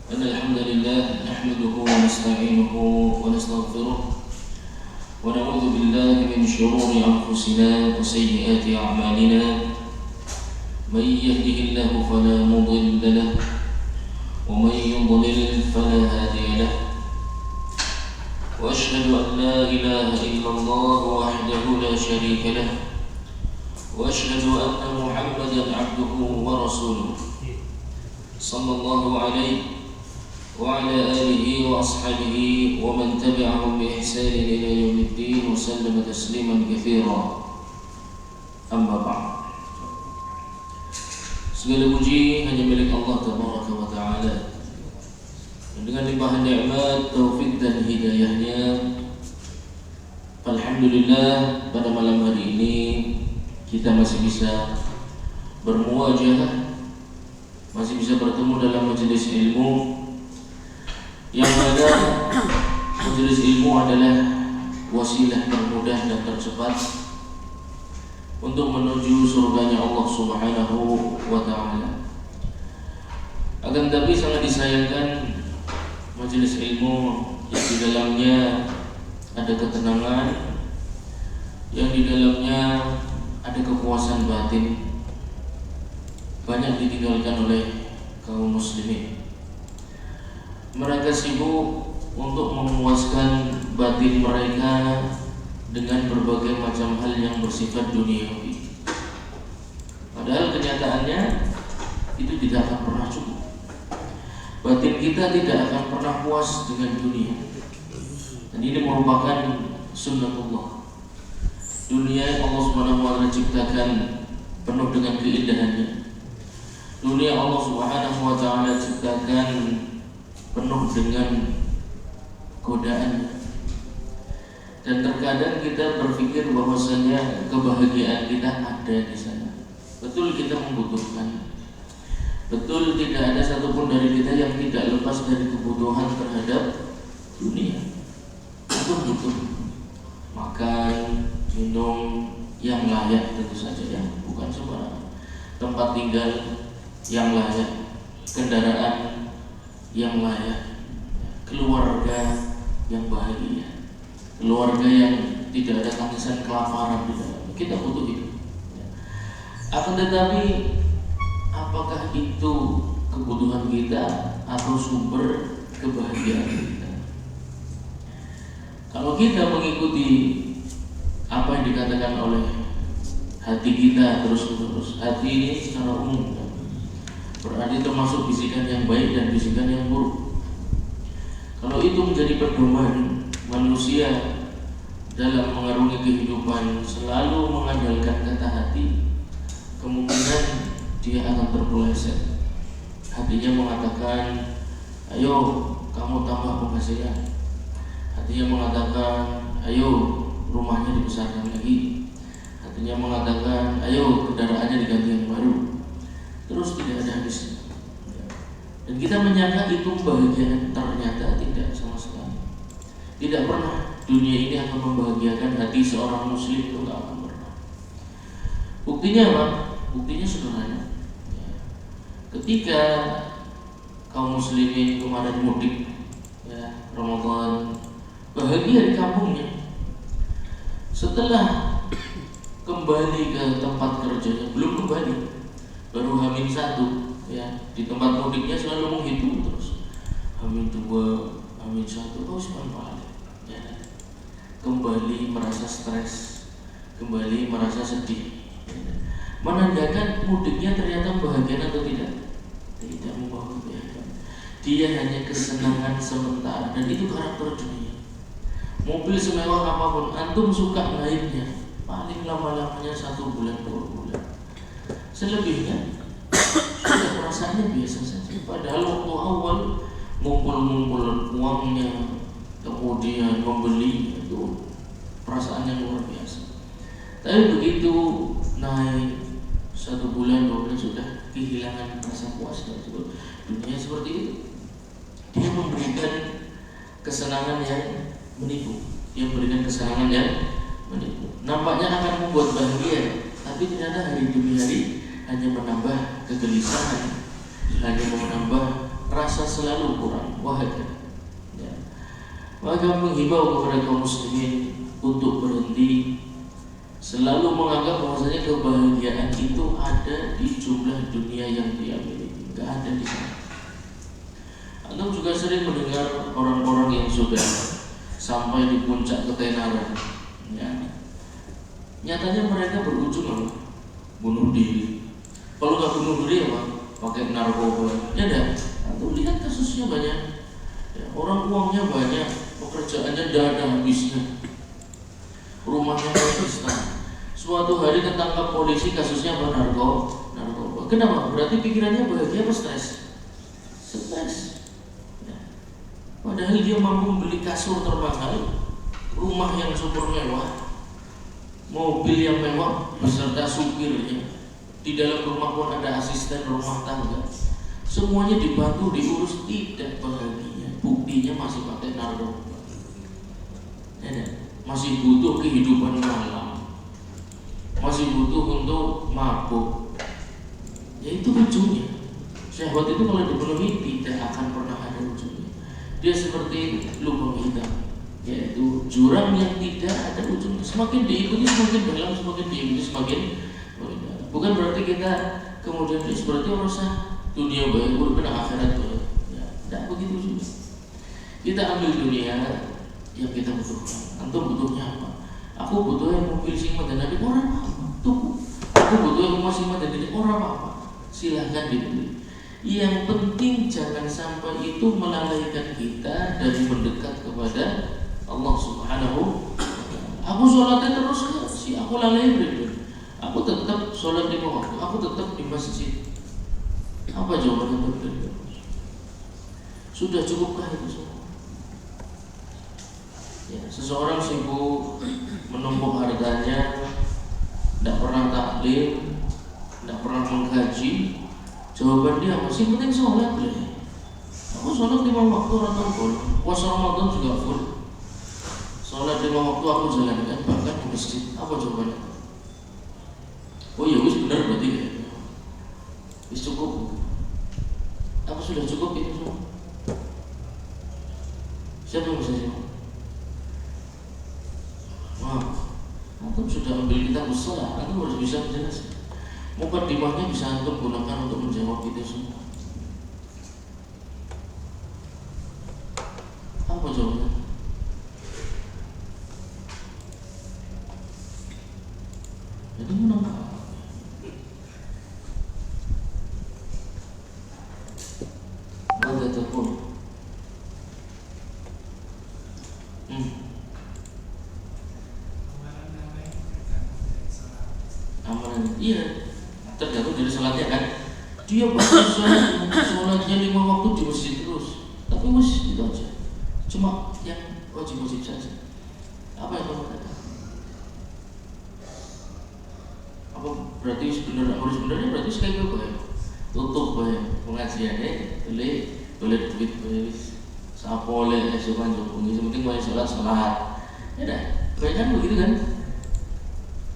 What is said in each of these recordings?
إن الحمد لله نحمده ونستعينه ونستغفره ونعوذ بالله من شرور أنفسنا وسيئات أعمالنا من يهده الله فلا مضل له ومن يضلل فلا هادي له وأشهد أن لا إله إلا الله وحده لا شريك له وأشهد أن محمدا عبده ورسوله صلى الله عليه وعلى آله وأصحابه ومن تبعهم بإحسان إلى يوم الدين وسلم تسليما كثيرا. أما بعد. Segala puji hanya milik Allah Tabaraka wa Ta'ala. Dengan limpahan nikmat, taufik dan hidayahnya, alhamdulillah pada malam hari ini kita masih bisa bermuajah, masih bisa bertemu dalam majelis ilmu, yang mana majelis ilmu adalah wasilah termudah dan tercepat untuk menuju surganya Allah Subhanahu wa Ta'ala. Akan tetapi sangat disayangkan majelis ilmu yang di dalamnya ada ketenangan, yang di dalamnya ada kepuasan batin, banyak ditinggalkan oleh kaum muslimin. Mereka sibuk untuk memuaskan batin mereka dengan berbagai macam hal yang bersifat duniawi. Padahal kenyataannya itu tidak akan pernah cukup. Batin kita tidak akan pernah puas dengan dunia. Dan ini merupakan sunnatullah. Dunia Allah Subhanahu wa Ta'ala ciptakan penuh dengan keindahannya. Dunia Allah Subhanahu wa Ta'ala ciptakan penuh dengan godaan. Dan terkadang kita berpikir bahwasanya kebahagiaan kita ada di sana. Betul kita membutuhkan. Betul tidak ada satupun dari kita yang tidak lepas dari kebutuhan terhadap dunia. Betul butuh makan, minum yang layak tentu saja ya, bukan sembarangan. Tempat tinggal yang layak, kendaraan yang layak, keluarga yang bahagia, keluarga yang tidak ada tangisan kelaparan di dalamnya. Kita butuh itu. Akan tetapi apakah itu kebutuhan kita atau sumber kebahagiaan kita? Kalau kita mengikuti apa yang dikatakan oleh hati kita terus-menerus, hati ini secara umum berarti termasuk bisikan yang baik dan bisikan yang buruk. Kalau itu menjadi pedoman manusia dalam mengarungi kehidupan, selalu mengandalkan kata hati, kemungkinan dia akan terpeleset. Hatinya mengatakan, ayo kamu tambah penghasilan. Hatinya mengatakan, ayo rumahnya dibesarkan lagi. Hatinya mengatakan, ayo kendaraannya diganti yang baru. Terus tidak ada habisnya. Dan kita menyangka itu kebahagiaan, ternyata tidak sama sekali. Tidak pernah dunia ini akan membahagiakan hati seorang muslim, itu tidak akan pernah. Buktinya apa? Buktinya sederhana. Ketika kaum muslimin kemarin mudik ya, Ramadan, bahagia di kampungnya. Setelah kembali ke tempat kerjanya, belum kembali, baru H-1 ya, di tempat mudiknya selalu menghitung terus H-2, H-1, oh semuanya ya. Kembali merasa stres, kembali merasa sedih, menandakan mudiknya ternyata membahagiakan atau tidak? Tidak membahagiakan. Dia hanya kesenangan sementara, dan itu karakter dunia. Mobil semewah apapun, antum suka naiknya, paling lama-lamanya 1 bulan 2 bulan. Selebihnya sudah perasaannya biasa saja. Padahal waktu awal ngumpul-ngumpul uangnya, kemudian membeli, itu perasaan yang luar biasa. Tapi begitu naik 1 bulan 2 bulan sudah kehilangan rasa puas dan dunia seperti itu. Dia memberikan kesenangan yang menipu. Dia memberikan kesenangan yang menipu. Nampaknya akan membuat bahagia, tapi ternyata hari demi hari hanya menambah kegelisahan, hanya menambah merasa selalu kurang. Wahai ya. Maka menghimbau kepada kaum muslimin untuk berhenti selalu menganggap bahwasanya kebahagiaan itu ada di jumlah dunia yang dia miliki, nggak ada di sana. Anda juga sering mendengar orang-orang yang sudah sampai di puncak ketenaran, ya. Nyatanya mereka berujung bunuh diri. Kalau nggak bunuh diri apa? Pakai narkoba. Ya dah. Anda lihat kasusnya banyak. Ya, orang uangnya banyak, pekerjaannya tidak ada habisnya, rumahnya kayak istana. Suatu hari ketangkap polisi, kasusnya apa? Narkoba. Kenapa? Berarti pikirannya bahagia apa stres? Stres. Ya. Padahal dia mampu membeli kasur termahal, rumah yang super mewah, mobil yang mewah beserta supirnya. Di dalam rumah pun ada asisten rumah tangga. Semuanya dibantu, diurus, tidak bahagia. Buktinya masih pakai narkoba. Ya, masih butuh kehidupan malam, masih butuh untuk mabuk. Ya itu ujungnya. Syahwat itu kalau dipenuhi tidak akan pernah ada ujungnya. Dia seperti lubang hitam, yaitu jurang yang tidak ada ujungnya. Semakin diikuti semakin dalam, semakin diikuti semakin dalam. Bukan berarti kita kemudian seperti merasa dunia baik, bukan akhirat baik. Ya, tidak begitu juga. Kita ambil dunia yang kita butuhkan. Antum butuhnya apa? Aku butuh yang mobil sing madani orang apa? Tuh. Aku butuh yang rumah sing madani orang apa? Silahkan dibeli. Yang penting jangan sampai itu melalaikan kita dari mendekat kepada Allah Subhanahu wa ta'ala. Aku sholatnya terus kan? Si aku lalai beribadah. Aku tetap sholat di waktu. Aku tetap di masjid. Apa jawabannya berbeda? Sudah cukupkah itu semua? Ya, seseorang sibuk menumpuk hartanya, tidak pernah taklim, tidak pernah mengkaji. Jawaban dia masih penting sholat. Aku sholat 5 waktu atau full, puasa Ramadan juga full. Sholat 5 waktu aku jalankan bahkan di masjid. Apa jawabannya? Oh ya wis benar berarti ya. Wis cukup. Apa sudah cukup itu semua? Siapa yang bisa jawab? Wah, antum sudah ambil kitab usul, antum harus bisa menjelaskan. Mukadimahnya bisa antum gunakan untuk menjawab itu semua. Apa jawabannya? Jadi menang. Maka takut. Amalan iya tergantung dari sholatnya kan. Dia pasti sholatnya 5 waktu di masjid terus, tapi masjid itu aja. Cuma yang wajib-wajib saja. Apa yang kamu katakan? Apa berarti sebenarnya berarti sekali baik. Tutup baik pengajiannya, boleh duit baik. Sapole esukan jopung, sepenting mau sholat. Ya dah, baik kan begitu kan?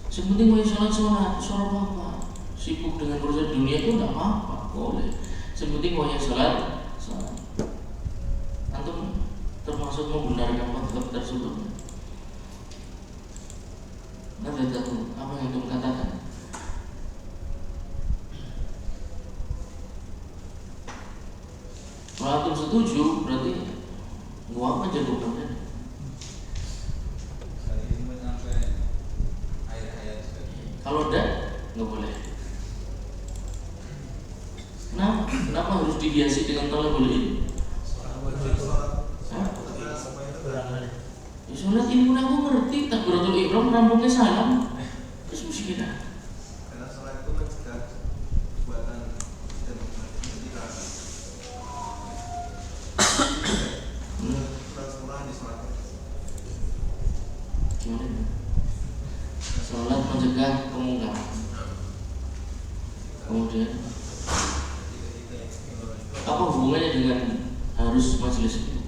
Sepenting mau sholat apa? Sibuk dengan urusan dunia itu tidak apa-apa, boleh. Sepenting mau sholat. Antum termasuk membenarkan mazhab tersebut. Nanti tahu apa yang antum katakan. Kalau antum setuju, berarti gua apa jawabannya? Kalau tidak, nggak boleh. Kenapa harus dihiasi dengan talabul ilmi? Ya sholat ini pun aku ngerti, takbiratul ihram rampungnya salam. Terus mesti kita. Karena sholat itu mencegah perbuatan dan ketika kurang di sholat. Gimana? Sholat mencegah kemungkaran. Kemudian apa hubungannya dengan harus majelis itu?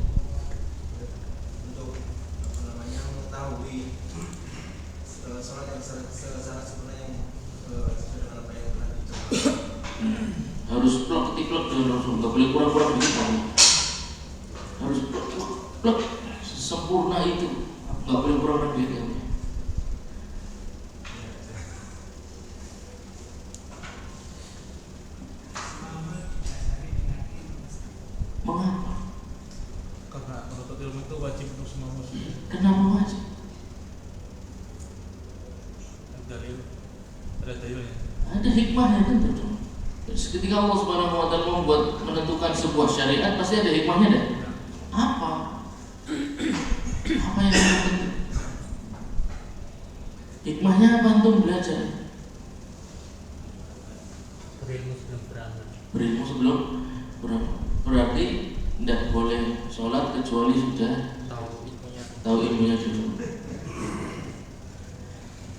Untuk mengetahui sholat yang secara sebenarnya yang sesuai dengan apa yang telah dicoba. Harus plek dan langsung nggak boleh kurang-kurang gitu kan. Harus plek sempurna itu, nggak boleh kurang gitu. Mengapa? Karena menuntut ilmu itu wajib untuk semua muslim. Kenapa wajib? Ada dalilnya. Ada hikmahnya tentu dong. Ketika Allah Subhanahu wa taala membuat menentukan sebuah syariat pasti ada hikmahnya deh. Apa? Apa yang penting? Hikmahnya apa antum belajar? Berilmu sebelum beramal. Berilmu sebelum beramal. Berarti tidak boleh sholat kecuali sudah tahu ilmunya dulu.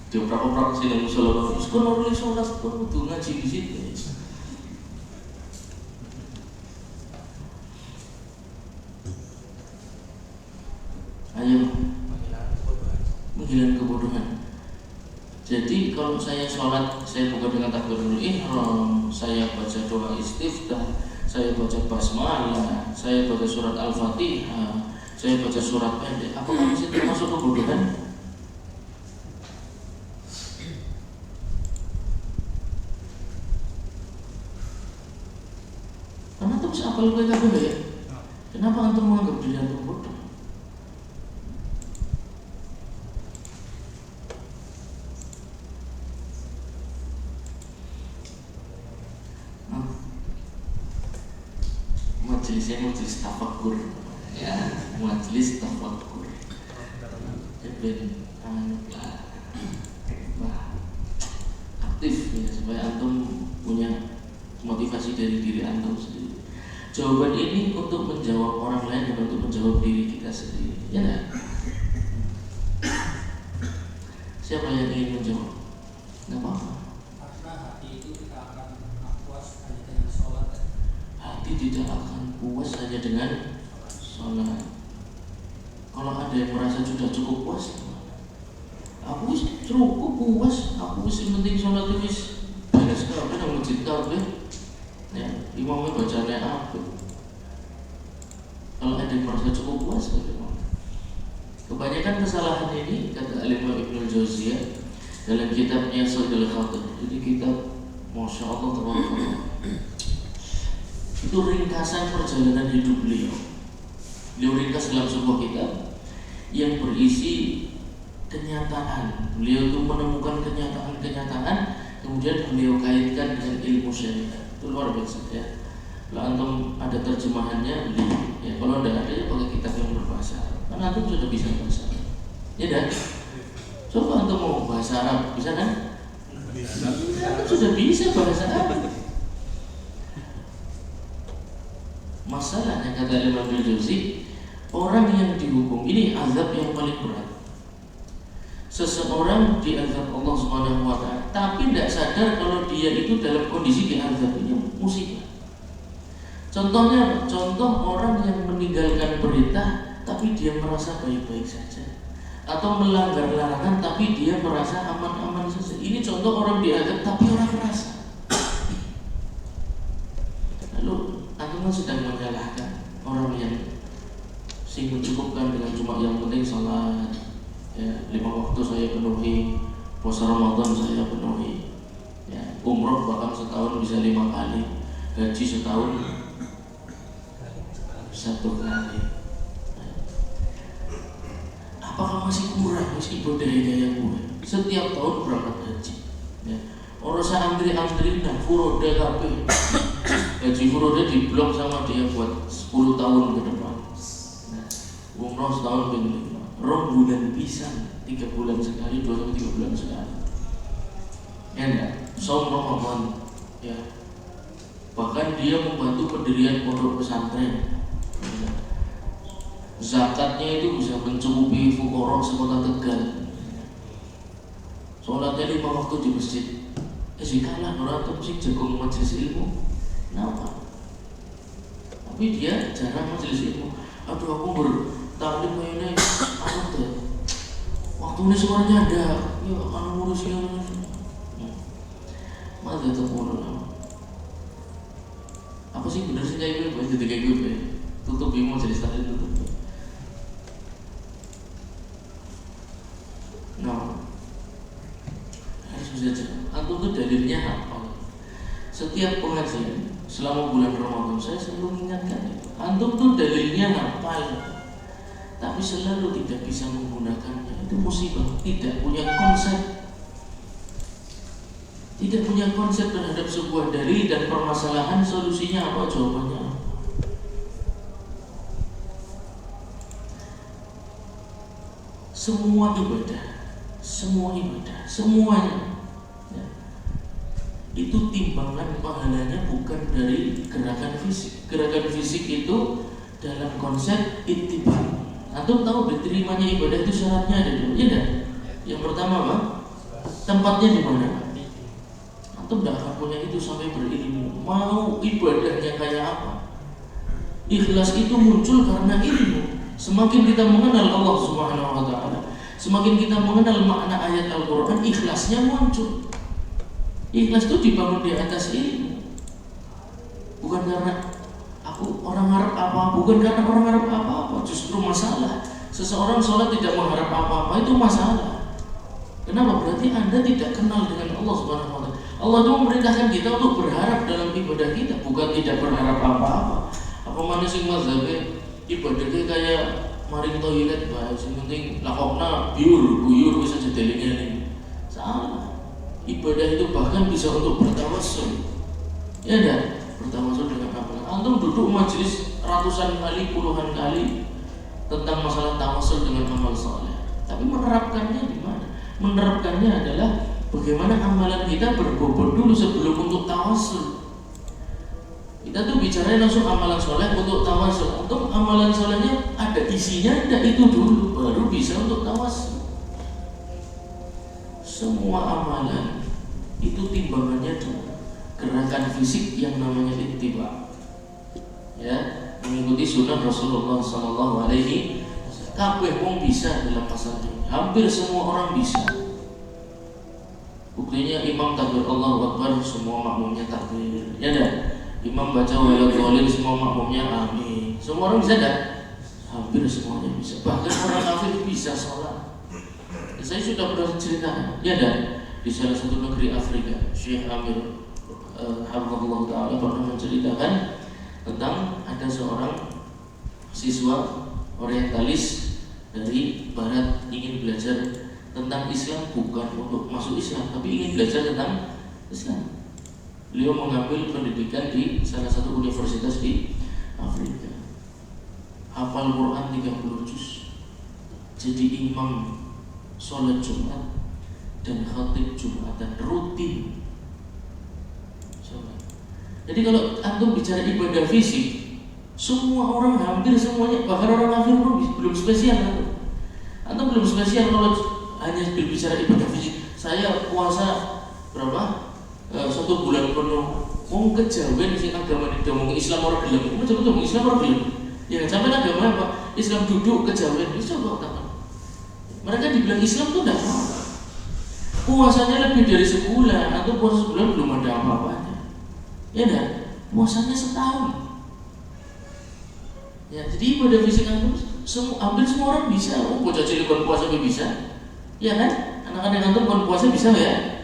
Dia praktek sih dalam sholat. Sekolah boleh sholat pun butuh ngaji di situ. Ayo, menghilangkan kebodohan. Jadi kalau saya sholat, saya buka dengan takbiratul ihram, saya baca doa istiftah, saya baca basmalah, saya baca surat al-fatihah, saya baca surat pendek. Apakah masih termasuk kebodohan? Karena antum bisa apal kabeh ya. Kenapa antum menganggap diri antum bodoh? Majelisnya majelis tafakur, ya, majelis tafakur. Aktif ya, supaya antum punya motivasi dari diri antum sendiri. Jawaban ini untuk menjawab orang lain dan untuk menjawab diri kita sendiri. Ya enggak? Siapa yang ingin menjawab? Enggak apa-apa. Karena hati itu tidak akan puas hanya dengan sholat. Hati tidak akan puas hanya dengan sholat. Kalau ada yang merasa sudah cukup puas, aku cukup puas, aku yang penting sholat itu beres kabeh nang masjid kabeh. Ya, imamnya bacanya apa? Kalau ada yang merasa cukup puas, bagaimana? Kebanyakan kesalahan ini kata Al-Imam Ibnu Jauziyah dalam kitabnya Saidul Khatir. Jadi kitab Masya Allah tabarakallah. Itu ringkasan perjalanan hidup beliau. Beliau ringkas dalam sebuah kitab yang berisi kenyataan. Beliau itu menemukan kenyataan-kenyataan, kemudian beliau kaitkan dengan ilmu syariat. Itu luar biasa ya. Kalau antum ada terjemahannya, beli. Ya, kalau tidak ada, ya pakai kitab yang berbahasa Arab. Karena antum sudah bisa bahasa Arab. Ya dah. Coba antum mau bahasa Arab, bisa kan? Bisa. Antum sudah bisa bahasa Arab. Masalahnya kata Imam Al-Jauzi, orang yang dihukum ini azab yang paling berat. Seseorang diazab Allah Subhanahu wa taala, tapi tidak sadar kalau dia itu dalam kondisi diazab ini musibah. Contoh orang yang meninggalkan perintah tapi dia merasa baik-baik saja, atau melanggar larangan tapi dia merasa aman-aman saja. Ini contoh orang diazab tapi orang merasa. Lalu aku sedang menyalahkan orang yang sing mencukupkan dengan cuma yang penting salat, ya, 5 waktu saya penuhi, puasa Ramadan saya penuhi, ya, umroh bahkan setahun bisa 5 kali, gaji setahun 1 kali. Apakah masih kurang meskipun dari daya gue setiap tahun berangkat haji, ya. Orang saya antri-antri nah furoda kabeh. Gaji furoda diblok sama dia buat 10 tahun ke depan. Nah, umroh setahun begini. 2 bulan pisang, 3 bulan sekali, 2-3 bulan sekali. Ya enggak? Saum Ramadan, ya. Bahkan dia membantu pendirian pondok pesantren. Ya. Zakatnya itu bisa mencukupi fuqara sekota Tegal. Sholatnya 5 waktu di masjid. Jikalah orang itu mesti jagung majelis ilmu, kenapa? Tapi dia jarang majelis ilmu. Aduh aku bertaklim ini, aku tuh waktu ini suaranya ada, ya kalau ngurusnya masa itu pun apa sih sing bener sing kayak gue jadi kayak gue tutup mau jadi start tutup. Nah, harus bisa jawab. Antum tuh dalilnya apa? Setiap pengajian selama bulan Ramadan saya selalu mengingatkan itu. Antum tuh dalilnya apa? Tapi selalu tidak bisa menggunakannya. Itu musibah. Tidak punya konsep. Tidak punya konsep terhadap sebuah dalil dan permasalahan, solusinya apa, jawabannya apa. Semua ibadah, semuanya ya, itu timbangan pahalanya bukan dari gerakan fisik. Gerakan fisik itu dalam konsep ittiba. Antum tahu diterimanya ibadah itu syaratnya ada dua, ya kan? Yang pertama apa? Tempatnya di mana? Antum tidak akan punya itu sampai berilmu. Mau ibadahnya kayak apa? Ikhlas itu muncul karena ilmu. Semakin kita mengenal Allah Subhanahu wa Ta'ala, semakin kita mengenal makna ayat Al-Quran, ikhlasnya muncul. Ikhlas itu dibangun di atas ilmu. Bukan karena aku orang Arab apa, bukan karena orang Arab apa-apa. Justru masalah seseorang sholat tidak mengharap apa-apa itu masalah. Kenapa? Berarti Anda tidak kenal dengan Allah Subhanahu wa Ta'ala. Allah itu memerintahkan kita untuk berharap dalam ibadah kita, bukan tidak berharap apa-apa. Apa manusia mazhabnya ibadahnya kayak maring toilet bae, sing penting lakokna buyur bisa jedelinge ini. Salah. Ibadah itu bahkan bisa untuk bertawassul. Ya enggak? Bertawassul dengan apa? Antum duduk majelis ratusan kali, puluhan kali tentang masalah tawassul dengan amal saleh. Tapi menerapkannya di mana? Menerapkannya adalah bagaimana amalan kita berbobot dulu sebelum untuk tawassul. Kita tuh bicara langsung amalan soleh untuk tawassul. Untuk amalan solehnya ada isinya, ada itu dulu, baru bisa untuk tawassul. Semua amalan itu timbangannya dulu. Gerakan fisik yang namanya ittiba, ya, mengikuti sunnah Rasulullah Sallallahu Alaihi Wasallam. Kabeh wong bisa dalam pasal ini. Hampir semua orang bisa. Buktinya imam takbir Allahu Akbar, semua makmumnya takbir. Ya dah. Imam baca waladhdallin, semua makmumnya amin. Semua orang bisa dah? Hampir semuanya bisa. Bahkan orang kafir bisa sholat. Saya sudah pernah cerita, ya dah, di salah satu negeri Afrika, Syekh Amir Hafizahullah Ta'ala pernah menceritakan tentang ada seorang siswa orientalis dari barat ingin belajar tentang Islam, bukan untuk masuk Islam, tapi ingin belajar tentang Islam. Beliau mengambil pendidikan di salah satu universitas di Afrika. Hafal Quran 30 juz. Jadi imam sholat Jumat dan khatib Jumatan rutin. Jadi kalau antum bicara ibadah fisik, semua orang, hampir semuanya, bahkan orang kafir pun belum spesial antum. Antum belum spesial kalau hanya berbicara ibadah fisik. Saya puasa berapa? 1 bulan penuh. Mau kejawen sing agama ini ngomong Islam orang gelem. Kamu coba ngomong Islam orang gelem. Ya sampai agama apa? Islam duduk kejawen. Itu coba katakan. Mereka dibilang Islam tuh enggak apa. Puasanya lebih dari sebulan atau puasa sebulan belum ada apa-apanya. Ya enggak? Puasanya setahun. Ya, jadi ibadah fisik antum hampir semua orang bisa. Oh, bocah cilik kon puasa bisa. Ya kan? Anak-anak antum kon puasa bisa ya?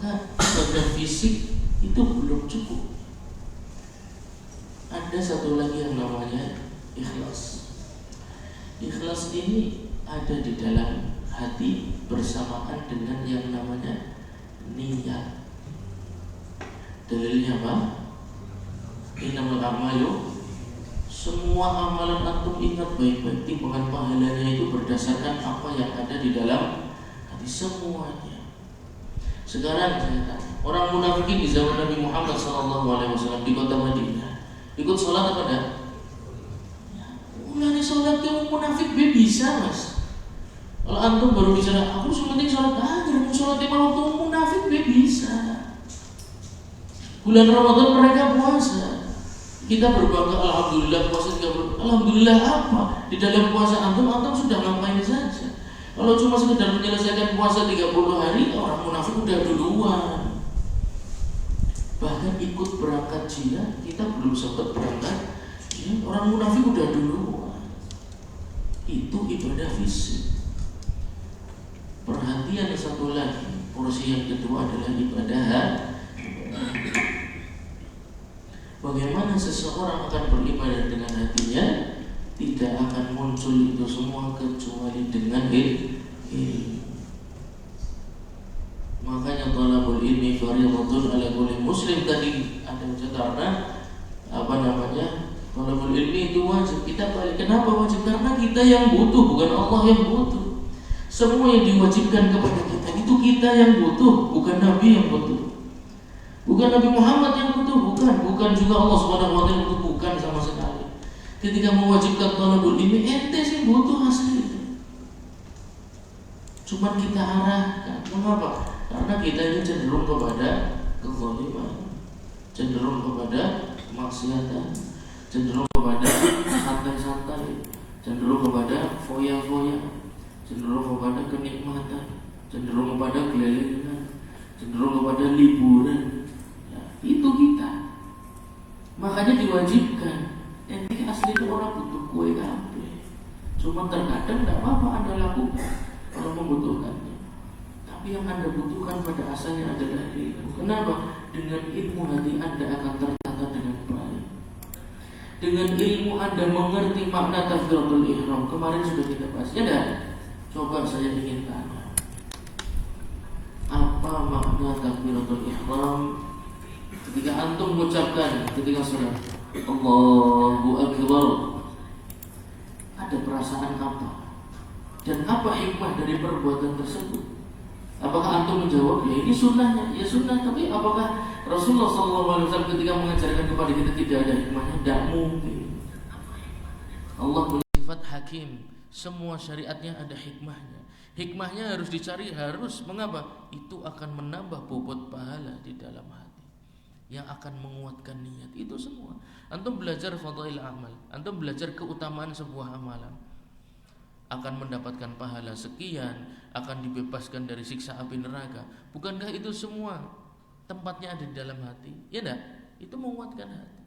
Ibadah fisik itu belum cukup. Ada satu lagi yang namanya ikhlas. Ikhlas ini ada di dalam hati bersamaan dengan yang namanya niat. Dalilnya apa? Innamal a'malu, semua amalan antum ingat baik-baik, timbangan pahalanya itu berdasarkan apa yang ada di dalam hati semuanya. Sekarang saya tanya, orang munafikin di zaman Nabi Muhammad SAW di kota Madinah ikut sholat apa enggak? Ya, mulai sholat kamu munafik bisa mas. Kalau antum baru bicara, aku sementing sholat, mau sholat 5 waktu munafik bisa. Bulan Ramadan mereka puasa. Kita berbangga, alhamdulillah puasa 30. Alhamdulillah apa? Di dalam puasa antum sudah ngapain saja? Kalau cuma sekedar menyelesaikan puasa 30 hari, orang munafik udah duluan. Bahkan ikut berangkat jihad, kita belum sempat berangkat. Ya, orang munafik udah dulu. Itu ibadah fisik. Perhatian satu lagi, porsi yang kedua adalah ibadah hati. Bagaimana seseorang akan beribadah dengan hatinya? Tidak akan muncul itu semua kecuali dengan ilmu. Makanya thalabul ilmi fardhatun ala kulli muslim, tadi ada karena thalabul ilmi itu wajib. Kita balik, kenapa wajib? Karena kita yang butuh, bukan Allah yang butuh. Semua yang diwajibkan kepada kita itu kita yang butuh, bukan Nabi yang butuh. Bukan Nabi Muhammad yang butuh, bukan juga Allah Subhanahu wa taala butuh, bukan sama sekali. Ketika mewajibkan thalabul ilmi, ente sih butuh asli itu. Cuma kita arahkan. Mengapa? Karena kita ini cenderung kepada kezaliman, cenderung kepada kemaksiatan, cenderung kepada santai-santai, cenderung kepada foya-foya, cenderung kepada kenikmatan, cenderung kepada kelilingan, cenderung kepada liburan. Itu kita. Makanya diwajibkan. Ente asli itu orang butuh kue kabeh. Cuma terkadang tidak apa-apa Anda lakukan kalau membutuhkannya. Tapi yang Anda butuhkan pada asalnya adalah ilmu. Kenapa? Dengan ilmu hati Anda akan tertata dengan baik. Dengan ilmu Anda mengerti makna takbiratul ihram. Kemarin sudah kita bahas. Ya dah. Coba saya ingin tanya. Apa makna takbiratul ihram? Ketika antum mengucapkan ketika salat Allahu Akbar, ada perasaan apa? Dan apa hikmah dari perbuatan tersebut? Apakah antum menjawab, ya ini sunnahnya? Ya sunnah, tapi apakah Rasulullah SAW ketika mengajarkan kepada kita tidak ada hikmahnya? Tidak mungkin. Allah punya sifat hakim. Semua syariatnya ada hikmahnya. Hikmahnya harus dicari, harus. Mengapa? Itu akan menambah bobot pahala di dalam hati, yang akan menguatkan niat. Itu semua. Antum belajar fadhail amal, antum belajar keutamaan sebuah amalan, akan mendapatkan pahala sekian, akan dibebaskan dari siksa api neraka. Bukankah itu semua tempatnya ada di dalam hati? Ya enggak? Itu menguatkan hati.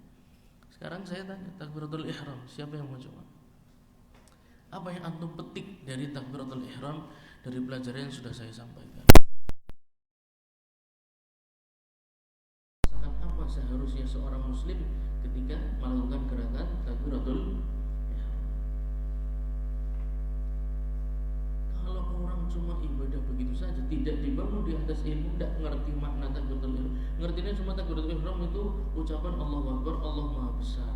Sekarang saya tanya, takbiratul ihram, siapa yang mau coba? Apa yang antum petik dari takbiratul ihram dari pelajaran yang sudah saya sampaikan? Seharusnya seorang muslim ketika melakukan gerakan takbiratul ihram. Kalau orang cuma ibadah begitu saja, tidak dibangun di atas ilmu, tidak mengerti makna takbiratul ihram. Ngertinya cuma takbiratul ihram itu ucapan Allahu Akbar, Allah Maha Besar.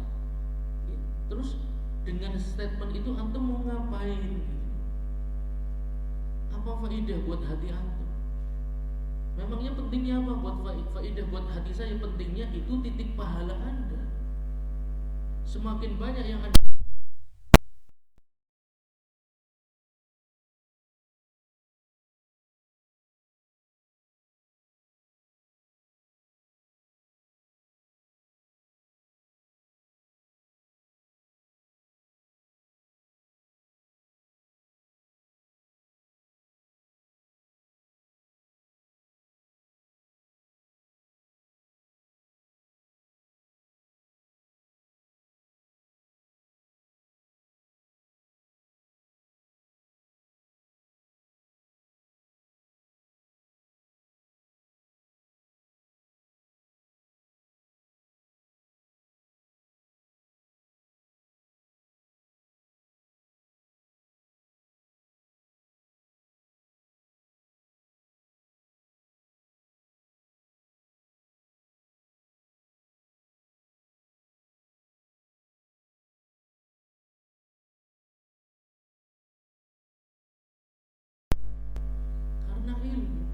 Ya, terus dengan statement itu antum mau ngapain? Apa faedah buat hati antum? Memangnya pentingnya apa buat faedah buat hati saya? Pentingnya itu titik pahala Anda. Semakin banyak yang Anda karena ilmu.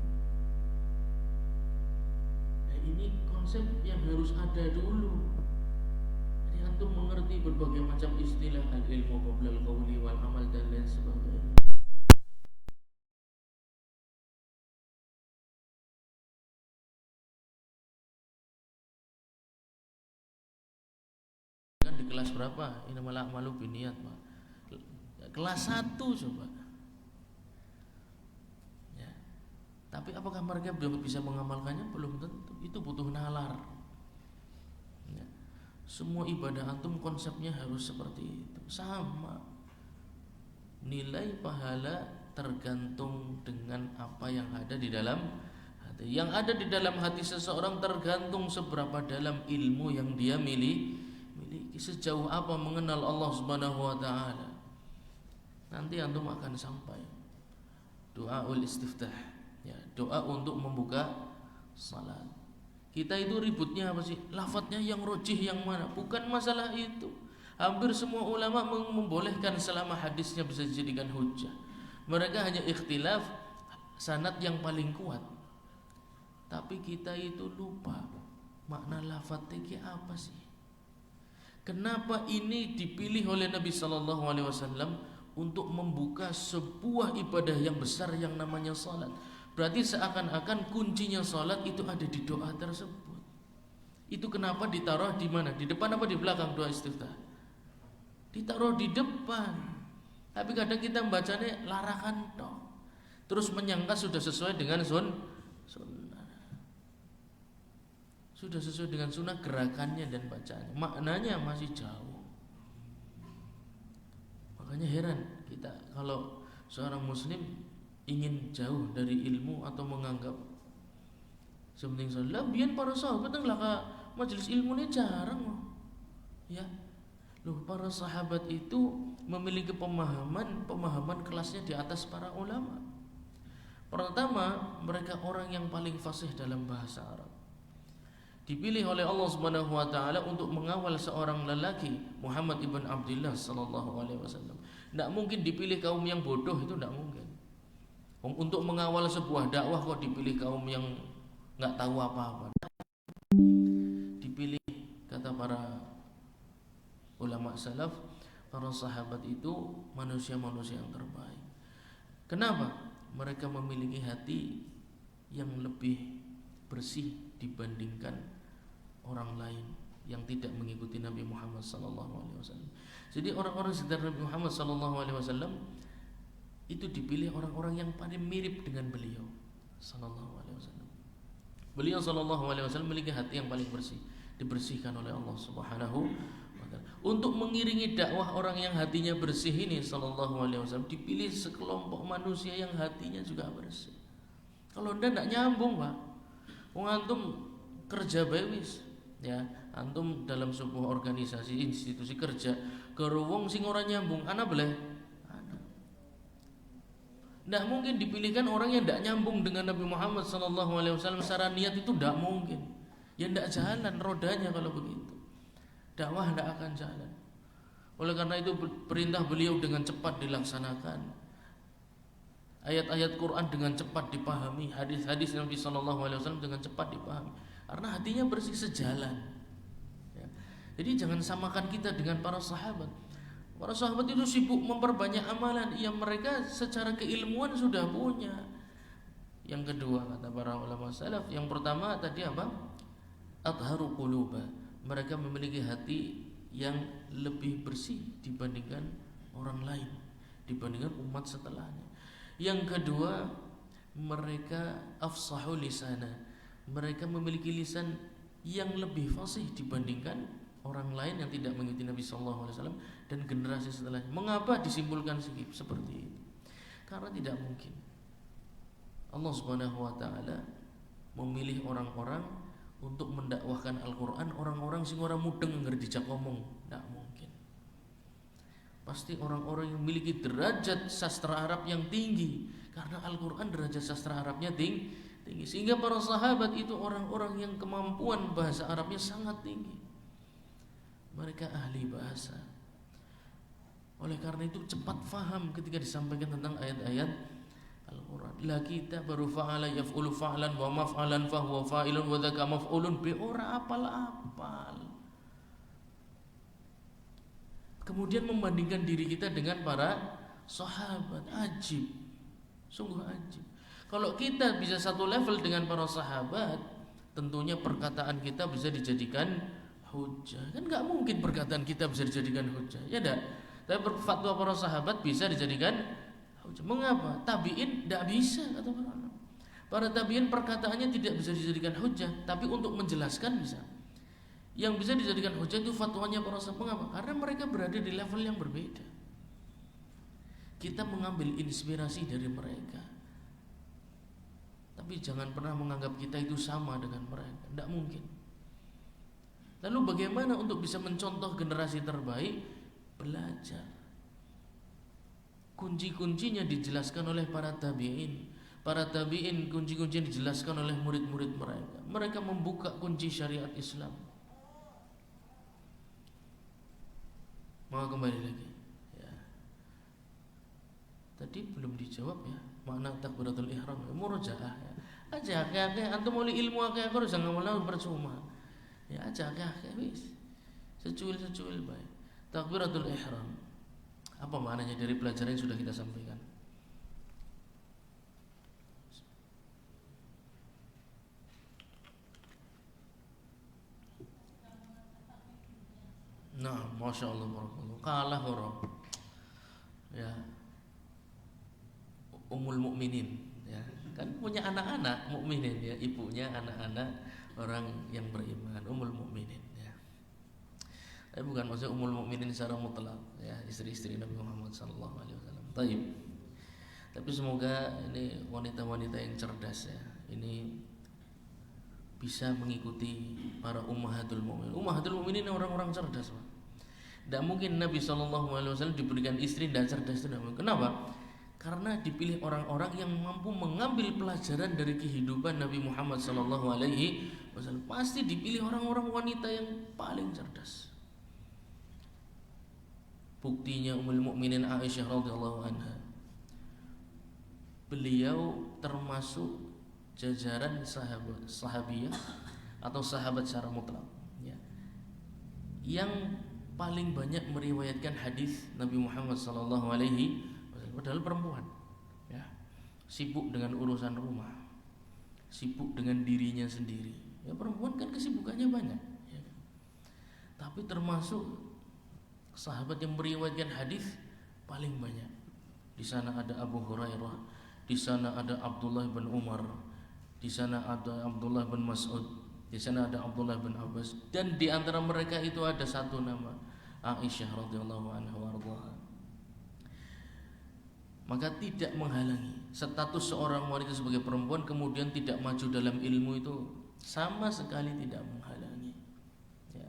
Nah, ini konsep yang harus ada dulu. Jadi antum mengerti berbagai macam istilah al-ilmu qabla al-qawli wal amal dan lain sebagainya. Kan di kelas berapa? Ini malah malu biniat, Pak. Kelas 1 coba. Ya. Tapi apakah mereka bisa mengamalkannya? Belum tentu. Itu butuh nalar. semua ibadah antum konsepnya harus seperti itu, sama. Nilai pahala tergantung dengan apa yang ada di dalam hati. Yang ada di dalam hati seseorang tergantung seberapa dalam ilmu yang dia miliki, sejauh apa mengenal Allah Subhanahu wa taala. Nanti antum akan sampai doaul istiftah, ya, doa untuk membuka salat. Kita itu ributnya apa sih? Lafadznya yang rojih yang mana? Bukan masalah itu. Hampir semua ulama membolehkan selama hadisnya bisa dijadikan hujjah. Mereka hanya ikhtilaf sanad yang paling kuat. Tapi kita itu lupa makna lafadznya apa sih? Kenapa ini dipilih oleh Nabi Sallallahu Alaihi Wasallam untuk membuka sebuah ibadah yang besar yang namanya salat? Berarti seakan-akan kuncinya salat itu ada di doa tersebut. Itu kenapa ditaruh di mana? Di depan apa di belakang doa istiftah? Ditaruh di depan. Tapi kadang kita membacanya larakan toh. Terus menyangka sudah sesuai dengan sunnah. Sudah sesuai dengan sunnah gerakannya dan bacaannya. Maknanya masih jauh. Makanya heran kita kalau seorang muslim ingin jauh dari ilmu atau menganggap sepenting salat. Biar para sahabat ngelaka majelis ilmu ini jarang loh. Ya. Loh, para sahabat itu memiliki pemahaman kelasnya di atas para ulama. Pertama, mereka orang yang paling fasih dalam bahasa Arab. Dipilih oleh Allah Subhanahu wa taala untuk mengawal seorang lelaki, Muhammad ibn Abdullah sallallahu alaihi wasallam. Tidak mungkin dipilih kaum yang bodoh, itu tidak mungkin. Untuk mengawal sebuah dakwah kok dipilih kaum yang nggak tahu apa-apa. Dipilih, kata para ulama salaf, para sahabat itu manusia-manusia yang terbaik. Kenapa? Mereka memiliki hati yang lebih bersih dibandingkan orang lain yang tidak mengikuti Nabi Muhammad SAW. Jadi orang-orang sekitar Nabi Muhammad SAW itu dipilih orang-orang yang paling mirip dengan beliau SAW. Beliau SAW memiliki hati yang paling bersih, dibersihkan oleh Allah Subhanahu wa taala. Untuk mengiringi dakwah orang yang hatinya bersih ini SAW dipilih sekelompok manusia yang hatinya juga bersih. Kalau tidak nyambung, Pak. Antum kerja bewis, ya, antum dalam sebuah organisasi institusi kerja keruwung sing ora nyambung, ana boleh. Tidak mungkin dipilihkan orang yang tidak nyambung dengan Nabi Muhammad SAW secara niat, itu tidak mungkin. Ya tidak jalan rodanya kalau begitu. Dakwah tidak akan jalan. Oleh karena itu perintah beliau dengan cepat dilaksanakan. Ayat-ayat Quran dengan cepat dipahami, hadis-hadis Nabi SAW dengan cepat dipahami. Karena hatinya bersih, sejalan. Ya. Jadi jangan samakan kita dengan para sahabat. Para sahabat itu sibuk memperbanyak amalan, yang mereka secara keilmuan sudah punya. Yang kedua, kata para ulama salaf, yang pertama tadi apa? Atharu quluba. Mereka memiliki hati yang lebih bersih dibandingkan orang lain, dibandingkan umat setelahnya. Yang kedua, mereka afsahu lisana. Mereka memiliki lisan yang lebih fasih dibandingkan orang lain yang tidak mengikuti Nabi SAW dan generasi setelahnya. Mengapa disimpulkan seperti itu? Karena tidak mungkin Allah Subhanahu wa taala memilih orang-orang untuk mendakwahkan Al-Quran, orang-orang sing ora mudeng ngerti dijak ngomong. Tidak mungkin. Pasti orang-orang yang memiliki derajat sastra Arab yang tinggi, karena Al-Quran derajat sastra Arabnya tinggi. Sehingga para sahabat itu orang-orang yang kemampuan bahasa Arabnya sangat tinggi. Mereka ahli bahasa. Oleh karena itu cepat faham ketika disampaikan tentang ayat-ayat Al-Quran. Lah kita baru fa'ala yaf'ulu fa'lan wa maf'alan fahuwa fa'ilun wa dzaka maf'ulun bi, ora apal-apal. Kemudian membandingkan diri kita dengan para sahabat, ajib. Sungguh ajib. Kalau kita bisa satu level dengan para sahabat, tentunya perkataan kita bisa dijadikan hujjah. Kan enggak mungkin perkataan kita bisa dijadikan hujjah, ya enggak? Tapi fatwa para sahabat bisa dijadikan hujjah. Mengapa? Tabi'in enggak bisa, kata para ulama. Para tabi'in perkataannya tidak bisa dijadikan hujjah, tapi untuk menjelaskan bisa. Yang bisa dijadikan hujah itu fatwanya para sahabat. Mengapa? Karena mereka berada di level yang berbeda. Kita mengambil inspirasi dari mereka, tapi jangan pernah menganggap kita itu sama dengan mereka. Tidak mungkin. Lalu bagaimana untuk bisa mencontoh generasi terbaik? Belajar. Kunci-kuncinya dijelaskan oleh para tabi'in. Para tabi'in kunci-kuncinya dijelaskan oleh murid-murid mereka. Mereka membuka kunci syariat Islam. Mau kembali lagi ya. Tadi belum dijawab ya, makna takbiratul ihram ya, murojaah ya. Aja akeh-akeh antum oleh ilmu akeh-akeh harus jangan malah percuma. Ya aja akeh-akeh wis. Secuil-secuil baik. Takbiratul ihram. Apa maknanya dari pelajaran yang sudah kita sampaikan? Nah, masya Allah, barakallah. Kalah orang, ya, Ummul Mukminin, ya, kan punya anak-anak mukminin, ya, ibunya anak-anak orang yang beriman, Ummul Mukminin, ya. Tapi bukan maksudnya Ummul Mukminin secara mutlak, ya, istri-istri Nabi Muhammad SAW. Tapi semoga ini wanita-wanita yang cerdas, ya, ini bisa mengikuti para ummahatul mukminin. Ummahatul mukminin orang-orang cerdas, Pak. Tidak mungkin Nabi SAW diberikan istri tidak cerdas, tidak mungkin. Kenapa? Karena dipilih orang-orang yang mampu mengambil pelajaran dari kehidupan Nabi Muhammad SAW. Pasti dipilih orang-orang wanita yang paling cerdas. Buktinya Ummul Mukminin Aisyah radhiyallahu anha. Beliau termasuk jajaran sahabiyah atau sahabat secara mutlak, ya, yang paling banyak meriwayatkan hadis Nabi Muhammad SAW. Padahal perempuan, ya, sibuk dengan urusan rumah, sibuk dengan dirinya sendiri. Ya, perempuan kan kesibukannya banyak, ya. Tapi termasuk sahabat yang meriwayatkan hadis paling banyak. Di sana ada Abu Hurairah, di sana ada Abdullah bin Umar, di sana ada Abdullah bin Mas'ud, di sana ada Abdullah bin Abbas, dan di antara mereka itu ada satu nama, Aisyah radhiyallahu anha warḍaha. Maka tidak menghalangi status seorang wanita sebagai perempuan kemudian tidak maju dalam ilmu itu sama sekali tidak menghalangi. Ya.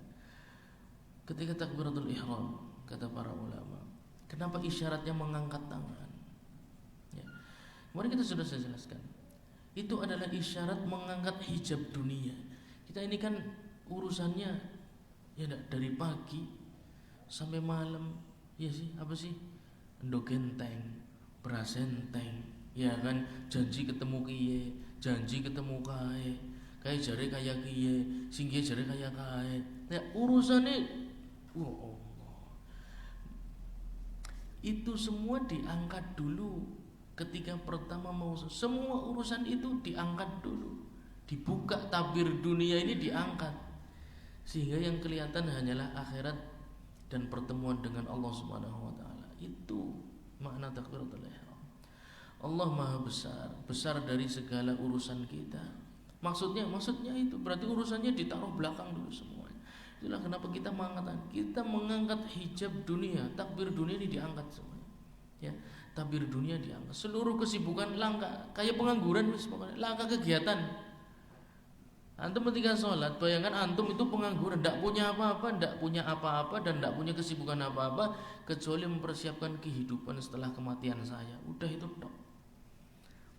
Ketika takbiratul ihram, kata para ulama, kenapa isyaratnya mengangkat tangan? Ya. Kemarin kita sudah saya jelaskan. Itu adalah isyarat mengangkat hijab dunia. Kita ini kan urusannya ya dari pagi sampai malam, ya sih, apa sih? Endogenteng, brasenteng, ya kan, janji ketemu kiye, janji ketemu kae, kae jare kaya kiye, sing kiye jare kaya kae. Nah, urusannya Allah. Itu semua diangkat dulu. Ketika pertama mau semua urusan itu diangkat dulu, dibuka tabir dunia ini diangkat, sehingga yang kelihatan hanyalah akhirat dan pertemuan dengan Allah Subhanahu wa taala. Itu makna takbiratul ihram. Allah Maha besar, besar dari segala urusan kita. Maksudnya itu berarti urusannya ditaruh belakang dulu semuanya. Itulah kenapa kita mengangkat hijab dunia, takbir dunia ini diangkat semuanya. Ya, tabir dunia diangkat. Seluruh kesibukan langka, kayak pengangguran wis pokoknya, langka kegiatan. Antum ketika sholat, bayangkan antum itu pengangguran, tidak punya apa-apa, dan tidak punya kesibukan apa-apa kecuali mempersiapkan kehidupan setelah kematian saya. Udah itu tok.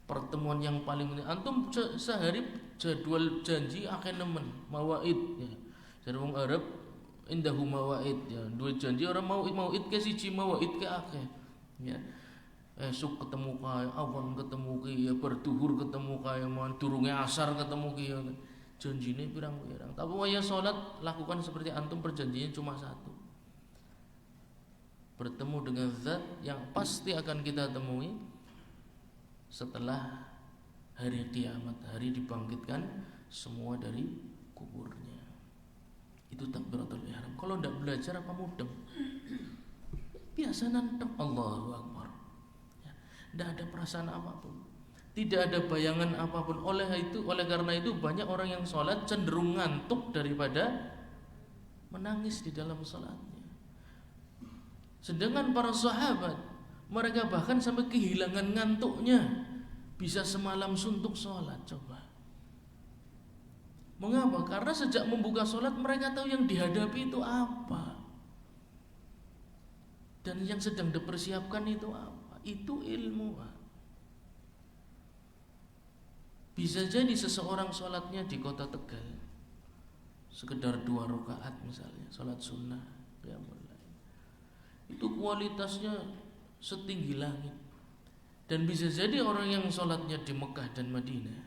Pertemuan yang paling penting. Antum sehari jadwal janji akan nemen mawaid. Ya. Jadi orang Arab indahu mawaid. Ya. Dua janji orang mawaid ke siji mawaid ke akeh. Ya, esok ketemu kaya, awan ketemu kaya, berduhur ketemu kaya, durungnya asar ketemu kaya. Janjinya pirang-pirang. Tapi waya sholat lakukan seperti antum, perjanjiannya cuma satu. Bertemu dengan zat yang pasti akan kita temui setelah hari kiamat, hari dibangkitkan semua dari kuburnya. Itu takbiratul ihram. Kalau tidak belajar apa mudeng? Biasa nantep Allahu Akbar, ya, tidak ada perasaan apapun, tidak ada bayangan apapun. Oleh karena itu banyak orang yang sholat cenderung ngantuk daripada menangis di dalam salatnya. Sedangkan para sahabat, mereka bahkan sampai kehilangan ngantuknya, bisa semalam suntuk salat. Coba. Mengapa? Karena sejak membuka salat mereka tahu yang dihadapi itu apa, dan yang sedang dipersiapkan itu apa. Itu ilmu. Bisa jadi seseorang sholatnya di kota Tegal sekedar 2 rakaat misalnya, sholat sunnah ya mulai, itu kualitasnya setinggi langit. Dan bisa jadi orang yang sholatnya di Mekah dan Madinah,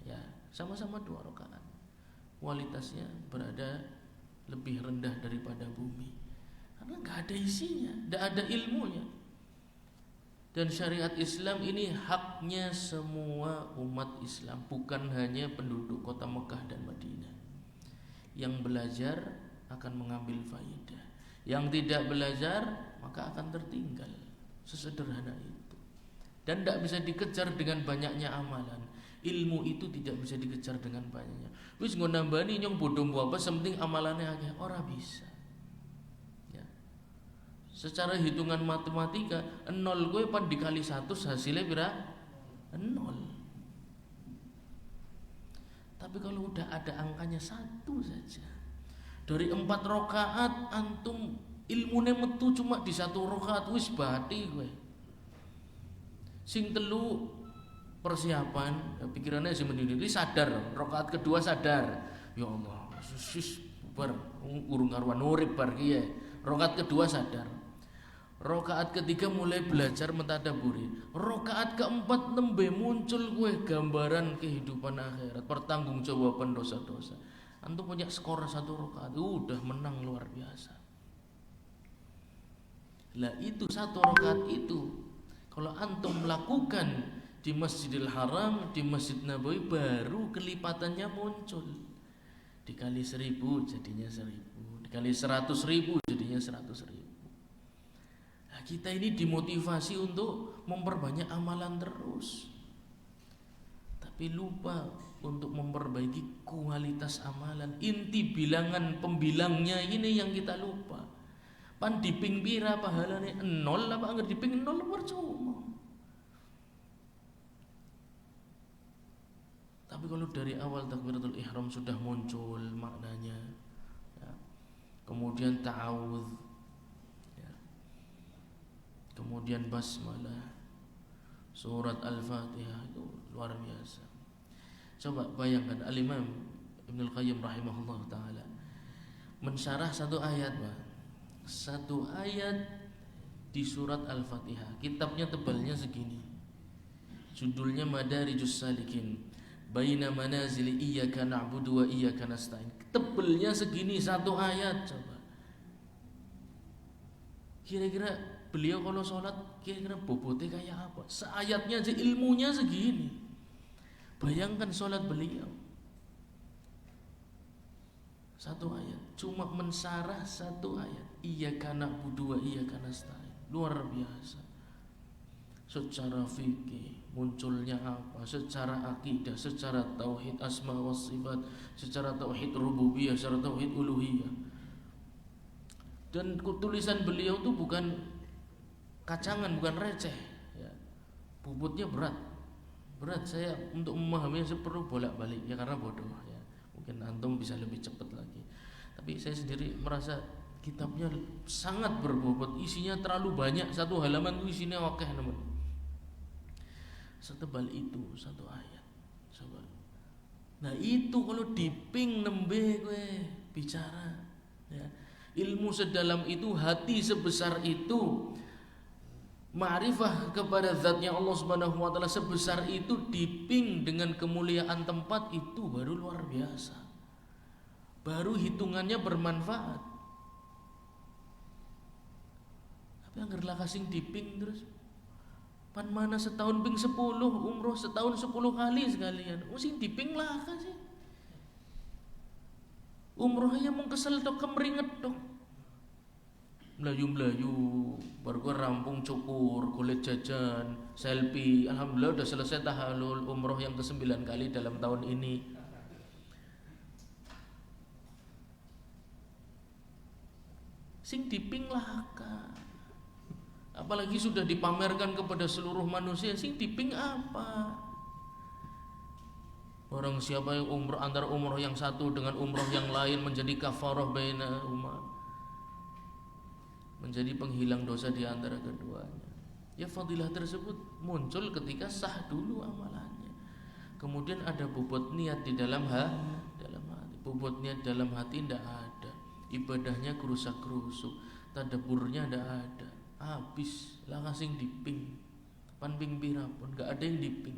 ya sama-sama 2 rakaat, kualitasnya berada lebih rendah daripada bumi, karena nggak ada isinya, nggak ada ilmunya. Dan syariat Islam ini haknya semua umat Islam, bukan hanya penduduk kota Mekah dan Madinah. Yang belajar akan mengambil faidah, yang tidak belajar maka akan tertinggal. Sesederhana itu. Dan tidak bisa dikejar dengan banyaknya amalan. Ilmu itu tidak bisa dikejar dengan banyaknya. Wis nggo nambani nyong bodoh apa, penting amalannya akeh, ora bisa. Secara hitungan matematika 0 gue pan dikali 1 hasilnya berapa? 0. Tapi kalau udah ada angkanya 1 saja, dari 4 rakaat antum ilmune metu cuma di 1 rakaat, wis bati gue. Sing telu persiapan, pikirannya sing mendidih sadar, rakaat kedua sadar. Ya Allah, sis bar urung karuan urip bar ki ya. Rakaat kedua sadar. Rakaat ketiga mulai belajar mentadaburi. Rakaat keempat nembe muncul gue gambaran kehidupan akhirat, pertanggungjawaban dosa-dosa. Antum punya skor 1 rakaat, udah menang luar biasa. Lah itu 1 rakaat itu kalau antum melakukan di Masjidil Haram, di Masjid Nabawi, baru kelipatannya muncul. Dikali 1000 jadinya 1000, dikali 100.000 jadinya 100.000. Kita ini dimotivasi untuk memperbanyak amalan terus, tapi lupa untuk memperbaiki kualitas amalan. Inti bilangan pembilangnya ini yang kita lupa. Pan diping pira pahalane 0 apa anggar diping 0 percuma. Tapi kalau dari awal takbiratul ihram sudah muncul maknanya, ya. Kemudian ta'awudz, kemudian basmalah, surat Al-Fatihah, itu luar biasa. Coba bayangkan Al-Imam Ibnul Qayyim rahimahullah ta'ala mensyarah 1 ayat, Pak. 1 ayat di surat Al-Fatihah. Kitabnya tebalnya segini, judulnya Madarijus Salikin Baina Manazili Iyyaka Na'budu wa Iyyaka Nasta'in. Tebalnya segini 1 ayat. Coba kira-kira beliau kalau sholat kira-kira bobotnya kayak apa? Seayatnya aja ilmunya segini. Bayangkan sholat beliau 1 ayat, cuma mensarah 1 ayat, Iyyaka na'budu wa iyyaka nasta'in. Luar biasa. Secara fikih munculnya apa, secara akidah, secara tauhid asma wa sifat, secara tauhid rububiyah, secara tauhid uluhiyah. Dan tulisan beliau itu bukan kacangan, bukan receh, ya. Bobotnya berat. Saya untuk memahaminya saya perlu bolak-balik, ya karena bodoh, ya. Mungkin antum bisa lebih cepat lagi. Tapi saya sendiri merasa kitabnya sangat berbobot, isinya terlalu banyak. 1 halaman itu isinya wakeh teman. Setebal itu 1 ayat. Coba. Nah itu kalau diping nembe gue bicara, ya. Ilmu sedalam itu, hati sebesar itu, ma'rifah kepada zatnya Allah Subhanahu wa ta'ala sebesar itu, diping dengan kemuliaan tempat itu, baru luar biasa, baru hitungannya bermanfaat. Tapi anggar lah kasing diping terus, pan mana setahun ping 10 umroh, setahun 10 kali sekalian, mesti diping lah kasih. Umrohnya mau kesel tok, kemeringet tok, melayu baru rampung cukur, kulit jajan, selfie. Alhamdulillah udah selesai tahallul umroh yang ke-9 kali dalam tahun ini. Sing diping laka. Apalagi sudah dipamerkan kepada seluruh manusia, sing diping apa? Orang siapa yang umroh antara umroh yang satu dengan umroh yang lain menjadi kafarah bainahuma, menjadi penghilang dosa di antara keduanya. Ya fadilah tersebut muncul ketika sah dulu amalannya. Kemudian ada bobot niat di dalam hati. Bobot niat dalam hati tidak ada. Ibadahnya kerusak-kerusuk, tadaburnya tidak ada. Habis lah kasing diping. Pan ping pirapun enggak ada yang diping.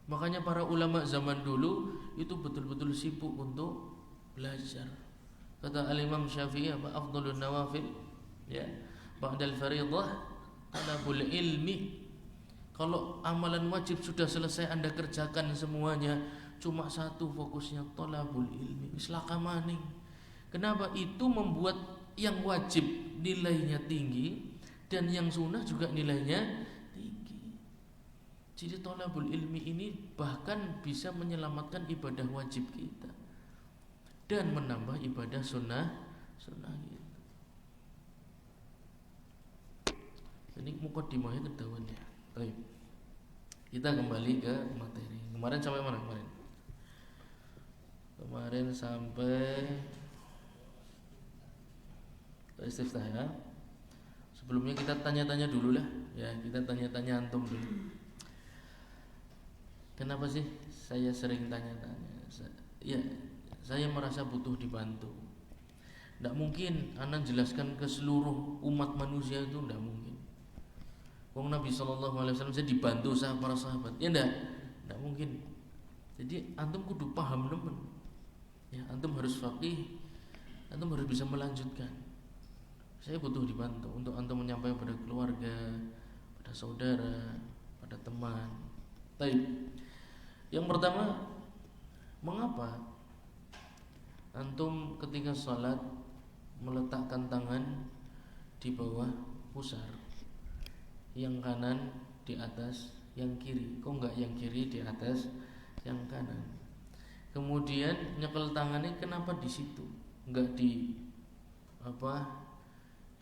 Makanya para ulama zaman dulu itu betul-betul sibuk untuk belajar. Kata Al-Imam Syafi'i, apa afdhalun nawafil? Ya, ba'dal fariidhah talabul ilmi. Kalau amalan wajib sudah selesai Anda kerjakan semuanya, cuma satu fokusnya talabul ilmi. Islaka maning. Kenapa? Itu membuat yang wajib nilainya tinggi dan yang sunnah juga nilainya tinggi. Jadi talabul ilmi ini bahkan bisa menyelamatkan ibadah wajib kita dan menambah ibadah sunnah kita. Ini mukadimahnya ketahuan ya. Baik. Kita kembali ke materi. Kemarin sampai mana kemarin? Kemarin sampai istiftah ya. Sebelumnya kita tanya-tanya dulu lah ya, kita tanya-tanya antum dulu. Kenapa sih saya sering tanya-tanya? Ya, saya merasa butuh dibantu. Tidak mungkin anak jelaskan ke seluruh umat manusia, itu tidak mungkin. Wong Nabi SAW saya dibantu sama para sahabat, ya tidak mungkin. Jadi antum kudu paham teman. Ya, antum harus faqih, antum harus bisa melanjutkan. Saya butuh dibantu untuk antum menyampaikan pada keluarga, pada saudara, pada teman. Baik. Yang pertama, mengapa antum ketika sholat meletakkan tangan di bawah pusar, yang kanan di atas yang kiri? Kok enggak yang kiri di atas yang kanan? Kemudian nyekel tangannya kenapa di situ? Enggak di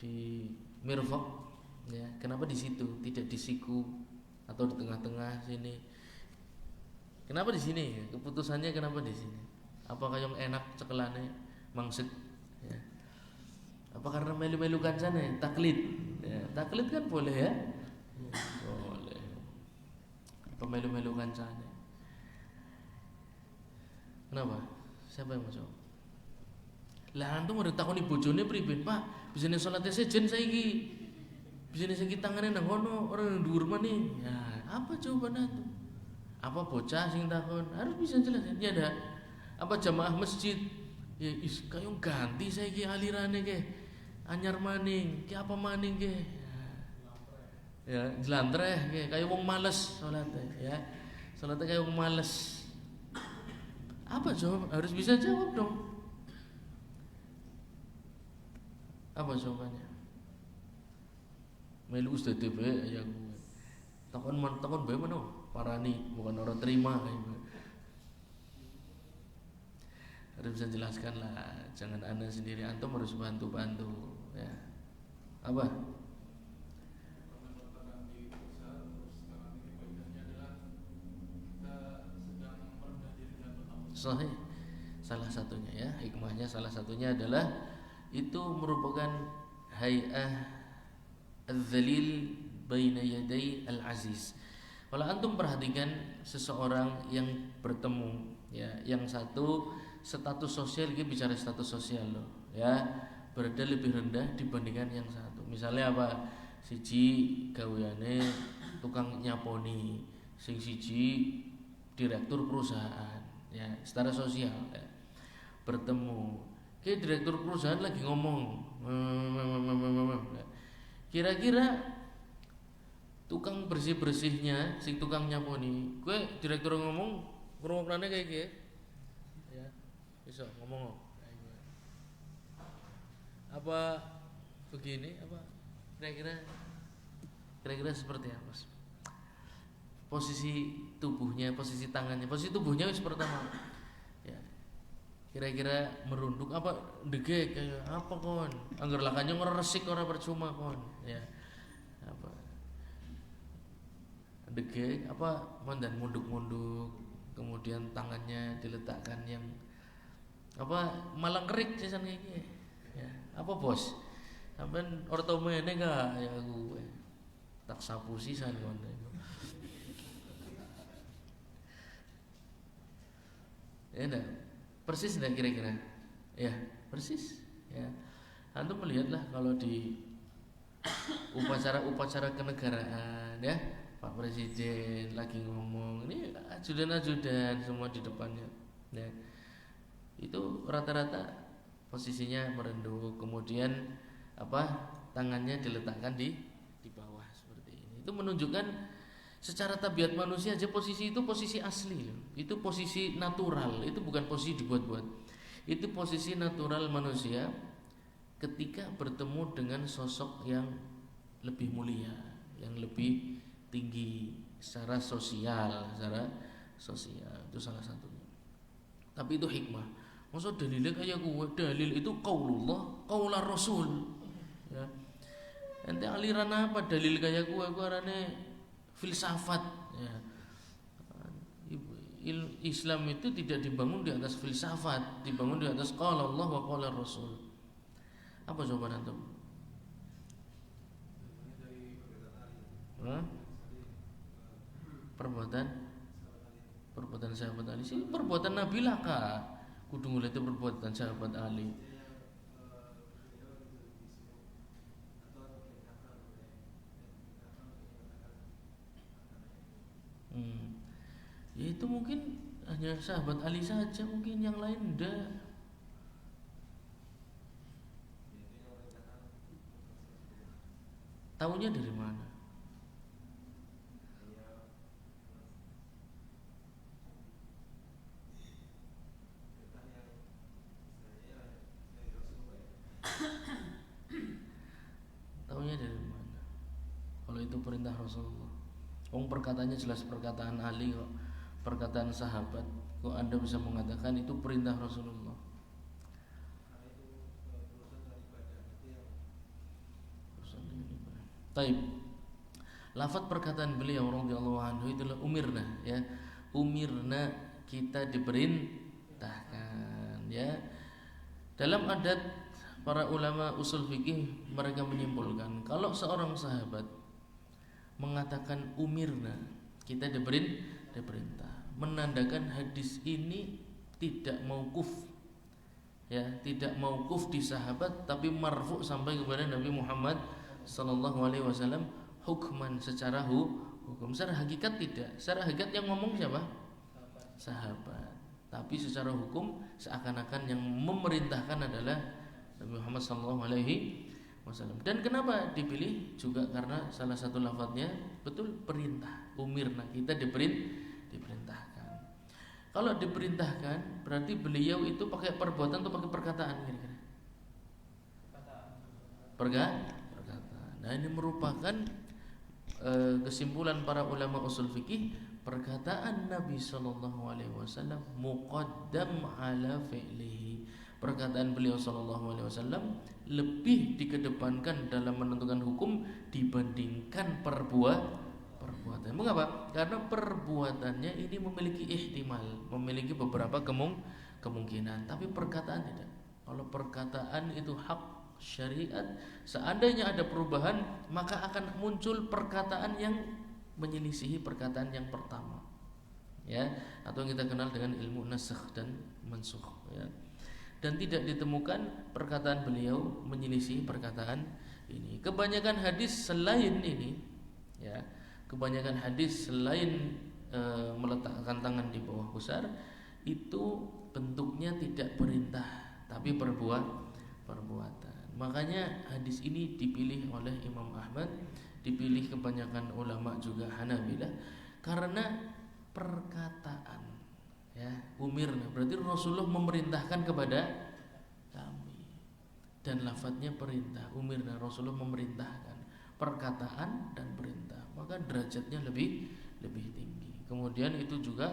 di mirfaq ya? Kenapa di situ? Tidak di siku atau di tengah-tengah sini? Kenapa di sini? Keputusannya kenapa di sini? Apakah yang enak cekelane mangsud ya? Apa karena melu-melukan sana? Taklid ya, taklid kan boleh ya? Boleh. Apa melu-melukan sana? Kenapa? Siapa yang masuk? Lah antum udah takoni bojone pripun, Pak? Bisane salate sejen saiki. Bisane saiki tangane nang kono, ora nang dhuwur meneh. Ya, apa jawaban antum? Apa bocah sing takon? Harus bisa jelasin. Ya ada. Apa jamaah masjid? Ya is kayo ganti saiki alirane ke. Anyar maning, ki apa maning ke? Ya, jlantreh ke, kayak wong males salate ya. Salate kayak wong males. Apa jawab? Harus bisa jawab dong. Apa jawabannya? Melu ustaz bae ya gue. Takon bae mana? Parani bukan orang terima. Harus bisa jelaskan lah. Jangan anda sendiri, antum harus bantu-bantu ya. Apa? Sahih. Salah satunya ya, hikmahnya salah satunya adalah itu merupakan hay'ah al-dhalil baina yaday al-aziz. Kalau antum perhatikan seseorang yang bertemu ya, yang satu status sosial, kita bicara status sosial loh ya, berada lebih rendah dibandingkan yang satu. Misalnya apa? Siji gaweane tukang nyaponi, sing siji direktur perusahaan ya, secara sosial ya. Bertemu, kayak direktur perusahaan lagi ngomong, kira-kira tukang bersih-bersihnya, sing tukang nyaponi, gue direktur ngomong, ngrungokne kayak gini ya, bisa ngomong apa begini, apa kira-kira seperti apa? Posisi tubuhnya, posisi tangannya, posisi tubuhnya itu pertama ya. kira-kira merunduk apa degek kayak apa kon angger lakanya ngresik ora percuma kon ya apa degek apa mondan munduk-munduk kemudian tangannya diletakkan yang apa malang kerik sisan iki ya apa bos sampean ortomene enggak ya gue tak sapu sisan kon ya enggak persis enggak kira-kira ya persis ya antum melihatlah kalau di upacara kenegaraan ya Pak Presiden lagi ngomong ini ajudan-ajudan semua di depannya ya itu rata-rata posisinya merenduk kemudian apa tangannya diletakkan di bawah seperti ini itu menunjukkan secara tabiat manusia aja posisi itu posisi asli loh. Itu posisi natural, itu bukan posisi dibuat-buat. Itu posisi natural manusia ketika bertemu dengan sosok yang lebih mulia, yang lebih tinggi secara sosial, itu salah satunya. Tapi itu hikmah. Maksud dalilnya kayak gue, dalil itu qaulullah, qaular rasul. Ya. Nanti aliran apa dalil kayak gue arane filsafat ya. Islam itu tidak dibangun di atas filsafat, dibangun di atas qala Allah wa qala Rasul. Apa jawaban antum? Perbuatan sahabat Ali sih perbuatan Nabi lah kak. Kudu ngeliat perbuatan sahabat Ali. Ya itu mungkin hanya sahabat Ali saja, mungkin yang lain enggak. Tahunya dari mana? Tahunya dari mana? Kalau itu perintah Rasulullah. Perkataannya jelas perkataan Ali kok, perkataan sahabat. Kok Anda bisa mengatakan itu perintah Rasulullah? Taib. Lafaz perkataan beliau radhiyallahu anhu itulah umirna ya. Umirna kita diperintahkan ya. Dalam adat para ulama usul fikih mereka menyimpulkan kalau seorang sahabat mengatakan umirna kita diperintah menandakan hadis ini tidak mauquf ya, tidak mauquf di sahabat tapi marfu sampai kepada Nabi Muhammad sallallahu alaihi wasallam hukman secara hukum, secara hakikat tidak. Secara hakikat yang ngomong siapa? Sahabat. Tapi secara hukum seakan-akan yang memerintahkan adalah Nabi Muhammad sallallahu alaihi wasallam. Dan kenapa dipilih? Juga karena salah satu lafadznya betul perintah. Umirna kita diperintahkan. Kalau diperintahkan berarti beliau itu pakai perbuatan atau pakai perkataan kira-kira? Perkataan. Nah, ini merupakan kesimpulan para ulama usul fikih, perkataan Nabi sallallahu alaihi wasallam muqaddam ala fi'lihi. Perkataan beliau sallallahu alaihi wasallam lebih dikedepankan dalam menentukan hukum dibandingkan perbuatan. Mengapa? Karena perbuatannya ini memiliki ihtimal, memiliki beberapa kemungkinan, tapi perkataan tidak. Kalau perkataan itu hak syariat, seandainya ada perubahan maka akan muncul perkataan yang menyelisihi perkataan yang pertama. Ya, atau yang kita kenal dengan ilmu nasakh dan mansukh ya. Dan tidak ditemukan perkataan beliau menyelisih perkataan ini. Kebanyakan hadis selain ini, ya, kebanyakan hadis selain meletakkan tangan di bawah pusar itu bentuknya tidak perintah, tapi perbuatan. Makanya hadis ini dipilih oleh Imam Ahmad, dipilih kebanyakan ulama juga Hanabilah karena perkataan. Ya, umirna berarti Rasulullah memerintahkan kepada kami dan lafadznya perintah. Umirna Rasulullah memerintahkan perkataan dan perintah, maka derajatnya lebih tinggi. Kemudian itu juga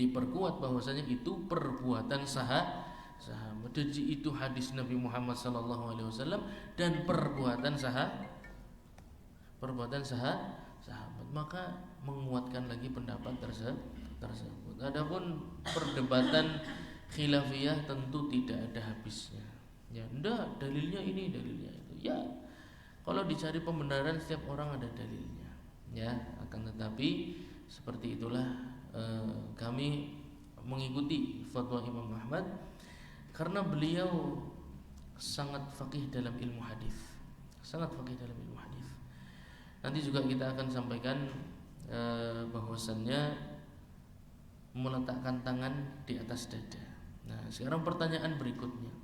diperkuat bahwasanya itu perbuatan sahabat. Jadi itu hadis Nabi Muhammad SAW dan perbuatan sahabat, maka menguatkan lagi pendapat tersebut. Adapun perdebatan khilafiyah tentu tidak ada habisnya. Ya, enggak, dalilnya ini, dalilnya itu. Ya, kalau dicari pembenaran setiap orang ada dalilnya. Ya, akan tetapi seperti itulah kami mengikuti fatwa Imam Ahmad karena beliau sangat faqih dalam ilmu hadis. Sangat faqih dalam ilmu hadis. Nanti juga kita akan sampaikan bahwasannya meletakkan tangan di atas dada. Nah, sekarang pertanyaan berikutnya.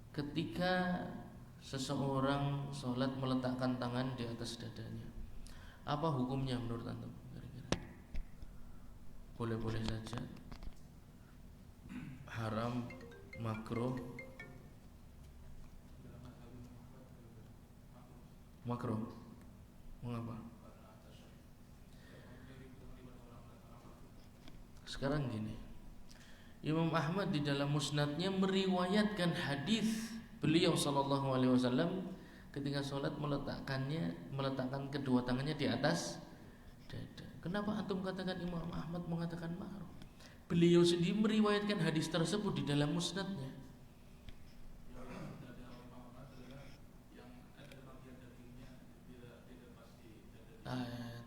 Ketika seseorang sholat meletakkan tangan di atas dadanya, apa hukumnya menurut antum? Kira-kira boleh-boleh saja, haram, makruh, makruh. Mengapa? Sekarang gini, Imam Ahmad di dalam musnadnya meriwayatkan hadis beliau sallallahu alaihi wasallam ketika sholat meletakkan kedua tangannya di atas dada. Kenapa antum katakan Imam Ahmad mengatakan makruh? Beliau sendiri meriwayatkan hadis tersebut di dalam musnadnya.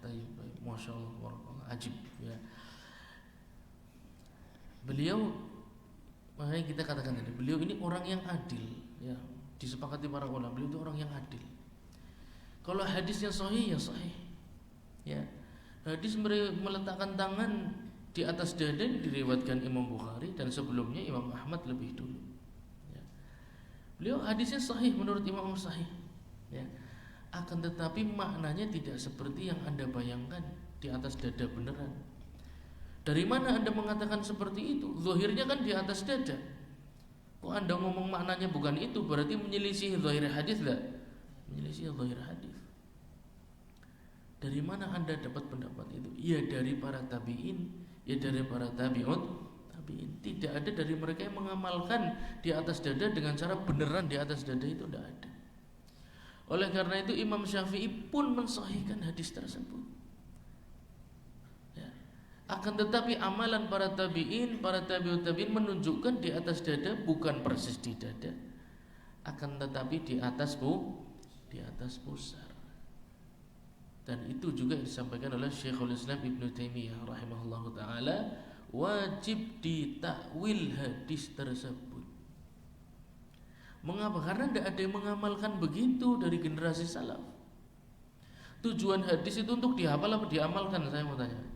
Baik, masya Allah, ajib ya. Beliau, makanya kita katakan tadi, beliau ini orang yang adil, ya, disepakati para ulama. Beliau itu orang yang adil. Kalau hadisnya sahih ya sahih, ya. Hadis meletakkan tangan di atas dada diriwayatkan Imam Bukhari dan sebelumnya Imam Ahmad lebih dulu. Ya. Beliau hadisnya sahih menurut Imam sahih, ya. Akan tetapi maknanya tidak seperti yang Anda bayangkan di atas dada beneran. Dari mana Anda mengatakan seperti itu? Zahirnya kan di atas dada. Kok Anda ngomong maknanya bukan itu? Berarti menyelisih zahir hadis lah. Menyelisih zahir hadis. Dari mana Anda dapat pendapat itu? Ya dari para tabi'in, ya dari para tabi'in. Tidak ada dari mereka yang mengamalkan di atas dada dengan cara beneran di atas dada, itu tidak ada. Oleh karena itu Imam Syafi'i pun mensahihkan hadis tersebut. Akan tetapi amalan para tabi'in, para tabi'ut tabi'in menunjukkan di atas dada, bukan persis di dada, akan tetapi di atas pusar. Dan itu juga disampaikan oleh Syekhul Islam Ibnu Taimiyah rahimahullahu taala, wajib ditakwil hadis tersebut. Mengapa? Karena tidak ada yang mengamalkan begitu dari generasi salaf. Tujuan hadis itu untuk dihafal apa diamalkan? Saya mau tanya.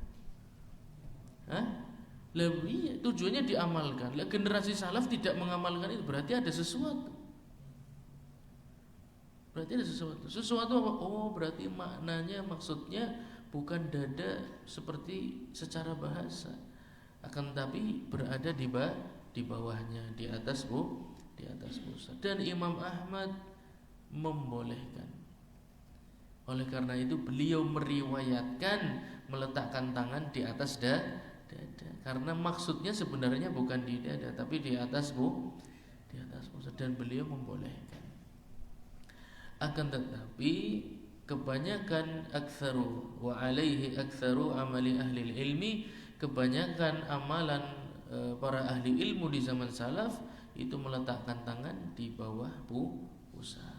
Lebih tujuannya diamalkan. Generasi salaf tidak mengamalkan itu, berarti ada sesuatu. Sesuatu apa? Oh, berarti maknanya, maksudnya bukan dada seperti secara bahasa, akan tapi berada di bawahnya, di atas pusat. Dan Imam Ahmad membolehkan. Oleh karena itu beliau meriwayatkan meletakkan tangan di atas dada, karena maksudnya sebenarnya bukan di dada tapi di atas pusat, dan beliau membolehkan. Akan tetapi kebanyakan aktsaru wa alaihi aktsaru amali ahli ilmi, kebanyakan amalan para ahli ilmu di zaman salaf itu meletakkan tangan di bawah pusat.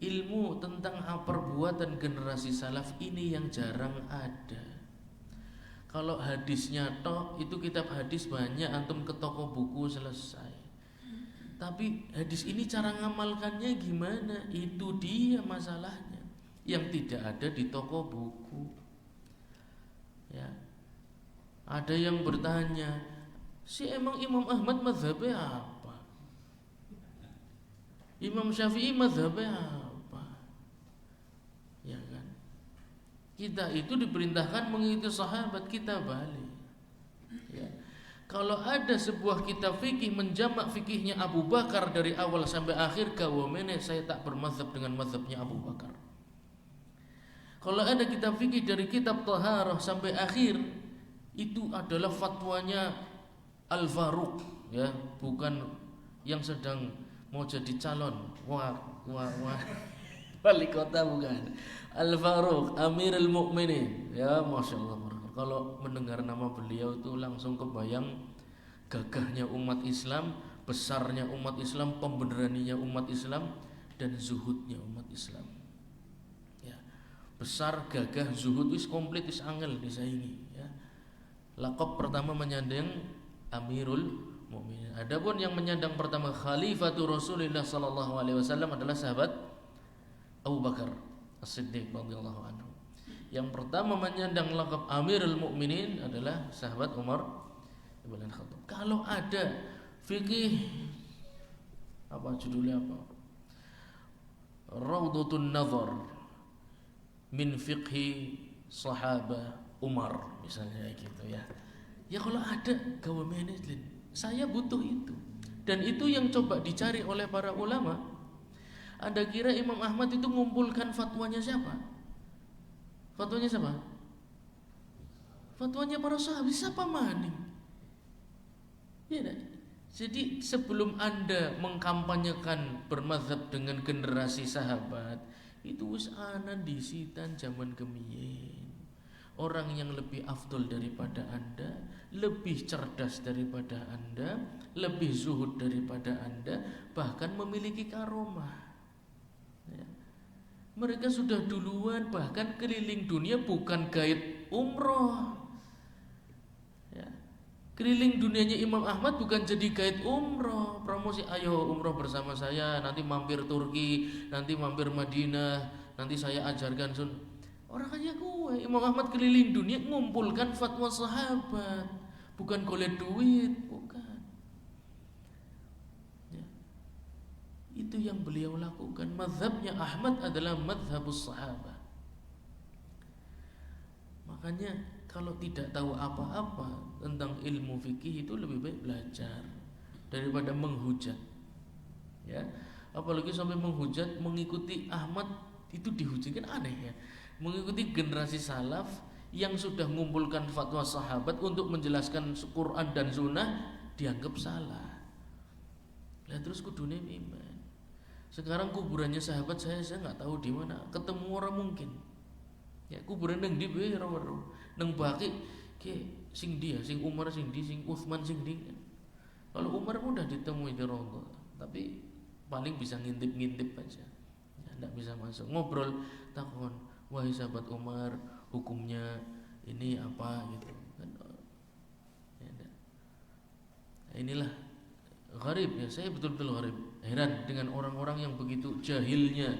Ilmu tentang perbuatan generasi salaf ini yang jarang ada. Kalau hadisnya toh, itu kitab hadis banyak, antum ke toko buku selesai. Tapi hadis ini cara ngamalkannya gimana? Itu dia masalahnya yang tidak ada di toko buku. Ya. Ada yang bertanya, emang Imam Ahmad mazhabnya apa? Imam Syafi'i mazhabnya apa? Ya kan? Kita itu diperintahkan mengikuti sahabat, kita balik. Ya. Kalau ada sebuah kitab fikih menjamak fikihnya Abu Bakar dari awal sampai akhir, kawamene saya tak bermazhab dengan mazhabnya Abu Bakar. Kalau ada kitab fikih dari kitab Thaharah sampai akhir, itu adalah fatwanya Al-Faruq, ya, bukan yang sedang mau jadi calon. Wah. Wali kota bukan. Al-Faruq, Amirul Mukminin. Ya, Masya Allah. Kalau mendengar nama beliau itu langsung kebayang gagahnya umat Islam, besarnya umat Islam, pembenarannya umat Islam, dan zuhudnya umat Islam. Ya, besar, gagah, zuhud, wis komplit, wis angel disaingi. Ya. Laqab pertama menyandang Amirul Mukminin. Adapun yang menyandang pertama Khalifatu Rasulullah sallallahu alaihi wasallam adalah sahabat Abu Bakar As-Siddiq radhiyallahu anhu. Yang pertama menyandang laqab Amirul Mukminin adalah sahabat Umar Ibn Khattab. Kalau ada fikih, apa judulnya apa? Raudhatun Nazar min fiqhi sahabah Umar misalnya gitu ya. Ya kalau ada gawe manajemen, saya butuh itu. Dan itu yang coba dicari oleh para ulama. Anda kira Imam Ahmad itu ngumpulkan fatwanya siapa? Fatwanya siapa? Fatwanya para sahabat, siapa maning? Ya, jadi sebelum Anda mengkampanyekan bermadzhab dengan generasi sahabat, itu wis ana disitan zaman kemiyen. Orang yang lebih afdol daripada Anda, lebih cerdas daripada Anda, lebih zuhud daripada Anda, bahkan memiliki karomah. Ya. Mereka sudah duluan bahkan keliling dunia bukan guide umroh. Ya. Keliling dunianya Imam Ahmad bukan jadi guide umroh, promosi ayo umroh bersama saya, nanti mampir Turki, nanti mampir Madinah, nanti saya ajarkan sun. Orang kaya gue, Imam Ahmad keliling dunia ngumpulkan fatwa sahabat, bukan golek duit, bukan. Ya. Itu yang beliau lakukan. Mazhabnya Ahmad adalah mazhabus sahabat. Makanya kalau tidak tahu apa-apa tentang ilmu fikih itu lebih baik belajar daripada menghujat. Ya, apalagi sampai menghujat mengikuti Ahmad itu dihujat, kan aneh ya. Mengikuti generasi salaf yang sudah mengumpulkan fatwa sahabat untuk menjelaskan Quran dan Sunnah dianggap salah. Lah terus kudune iman. Sekarang kuburannya sahabat saya nggak tahu di mana. Ketemu orang mungkin. Ya kuburan nang ndi wae ora weruh. Nang Baqi ke sing dia, sing Umar sing di, sing Utsman sing di. Kalau Umar mudah ditemui di Raudhah, tapi paling bisa ngintip-ngintip aja. Ya, enggak bisa masuk. Ngobrol takon, wahai sahabat Umar, hukumnya ini apa gitu kan. Ya, nah, inilah gharib ya, saya betul-betul gharib. Heran dengan orang-orang yang begitu jahilnya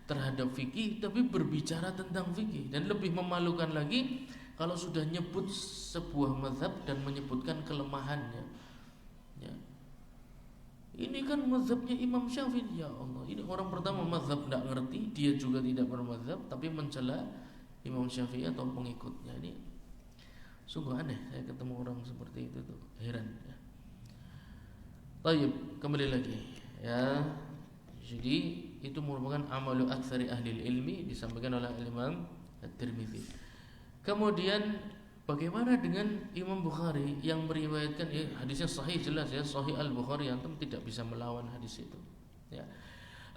terhadap fikih tapi berbicara tentang fikih. Dan lebih memalukan lagi kalau sudah nyebut sebuah mazhab dan menyebutkan kelemahannya. Ya. Ini kan mazhabnya Imam Syafi'i, ya Allah. Ini orang pertama mazhab tidak ngerti, dia juga tidak bermazhab tapi mencela Imam Syafi'i atau pengikutnya. Ini sungguh aneh, saya ketemu orang seperti itu tuh, heran ya. Baik, kembali lagi ya. Jadi itu merupakan amalu aktsari ahli ilmi, disampaikan oleh Imam At-Tirmidzi. Kemudian bagaimana dengan Imam Bukhari yang meriwayatkan hadisnya sahih, jelas ya, Sahih Al-Bukhari, antum tidak bisa melawan hadis itu. Ya.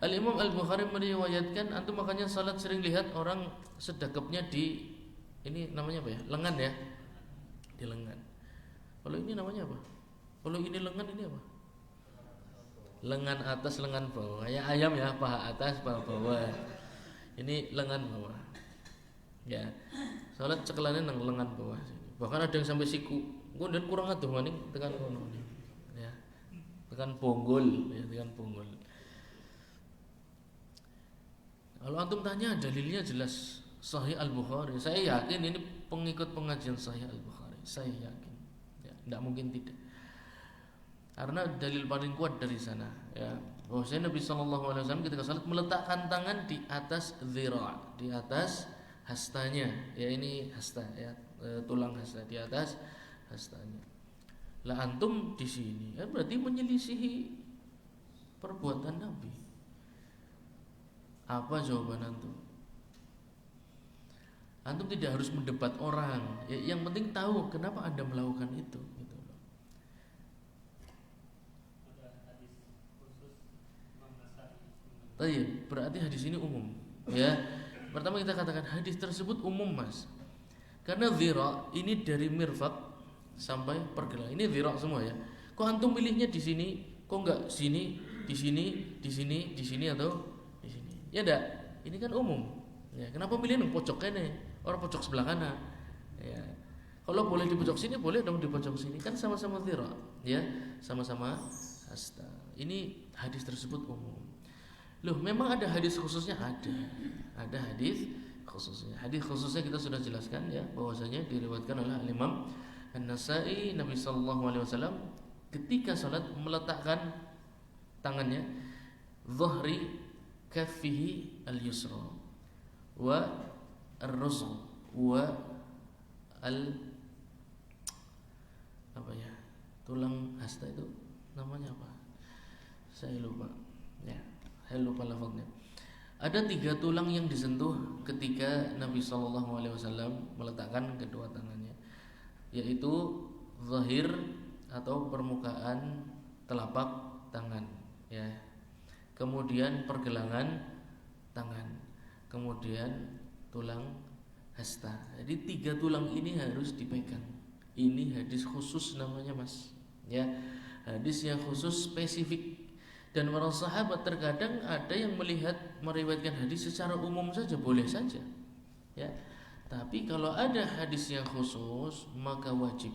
Al-Imam Al-Bukhari meriwayatkan, antum makanya salat sering lihat orang sedekapnya di ini namanya apa ya? Lengan ya. Di lengan. Kalau ini namanya apa? Kalau ini lengan, ini apa? Lengan atas, lengan bawah. Kayak ayam ya, paha atas, paha bawah. Ini lengan bawah. Ya. Salat cekelannya nang lengan bawah sini. Bahkan ada yang sampai siku. Kemudian kurang aduh maning tekan kono. Ya. Tekan bonggol, ya, tekan bonggol. Kalau antum tanya dalilnya jelas Sahih Al-Bukhari. Saya yakin ini pengikut pengajian Sahih Al-Bukhari. Saya yakin. Ya, tidak mungkin tidak. Karena dalil paling kuat dari sana ya. Bahwasanya Nabi SAW ketika salat meletakkan tangan di atas zira', di atas hastanya. Ya ini hasta ya, tulang hasta, di atas hastanya. Lah antum di sini ya berarti menyelisihi perbuatan Nabi. Apa jawaban antum? Antum tidak harus mendebat orang. Ya, yang penting tahu kenapa Anda melakukan itu gitu loh. Ada hadis khusus Imam Nasai. Baik, berarti hadis ini umum. Ya. Pertama kita katakan hadis tersebut umum, Mas. Karena dhira ini dari mirfaq sampai pergelangan. Ini dhira semua ya. Kok antum pilihnya di sini? Kok enggak sini, di sini, di sini, di sini atau di sini? Ya enggak. Ini kan umum. Ya, kenapa pilih yang pojok kene? Orang pojok sebelah kanan. Ya. Kalau boleh di pojok sini, boleh dong di pojok sini. Kan sama-sama dhira, ya. Sama-sama hasta. Ini hadis tersebut umum. Loh, memang ada hadis khususnya? Ada hadis khususnya. Hadis khususnya kita sudah jelaskan ya, bahwasanya diriwayatkan oleh Imam An-Nasai, Nabi sallallahu alaihi wasallam ketika salat meletakkan tangannya dhahri kaffihi al-yusra wa ar-rusg wa apa ya? Tulang hasta itu namanya apa? Saya lupa. Ya, saya lupa lafaznya. Ada 3 tulang yang disentuh ketika Nabi SAW meletakkan kedua tangannya, yaitu zahir atau permukaan telapak tangan, ya. Kemudian pergelangan tangan, kemudian tulang hasta. Jadi 3 tulang ini harus dipegang. Ini hadis khusus namanya, Mas. Ya, hadis yang khusus spesifik. Dan para sahabat terkadang ada yang meriwayatkan hadis secara umum saja, boleh saja. Ya. Tapi kalau ada hadis yang khusus, maka wajib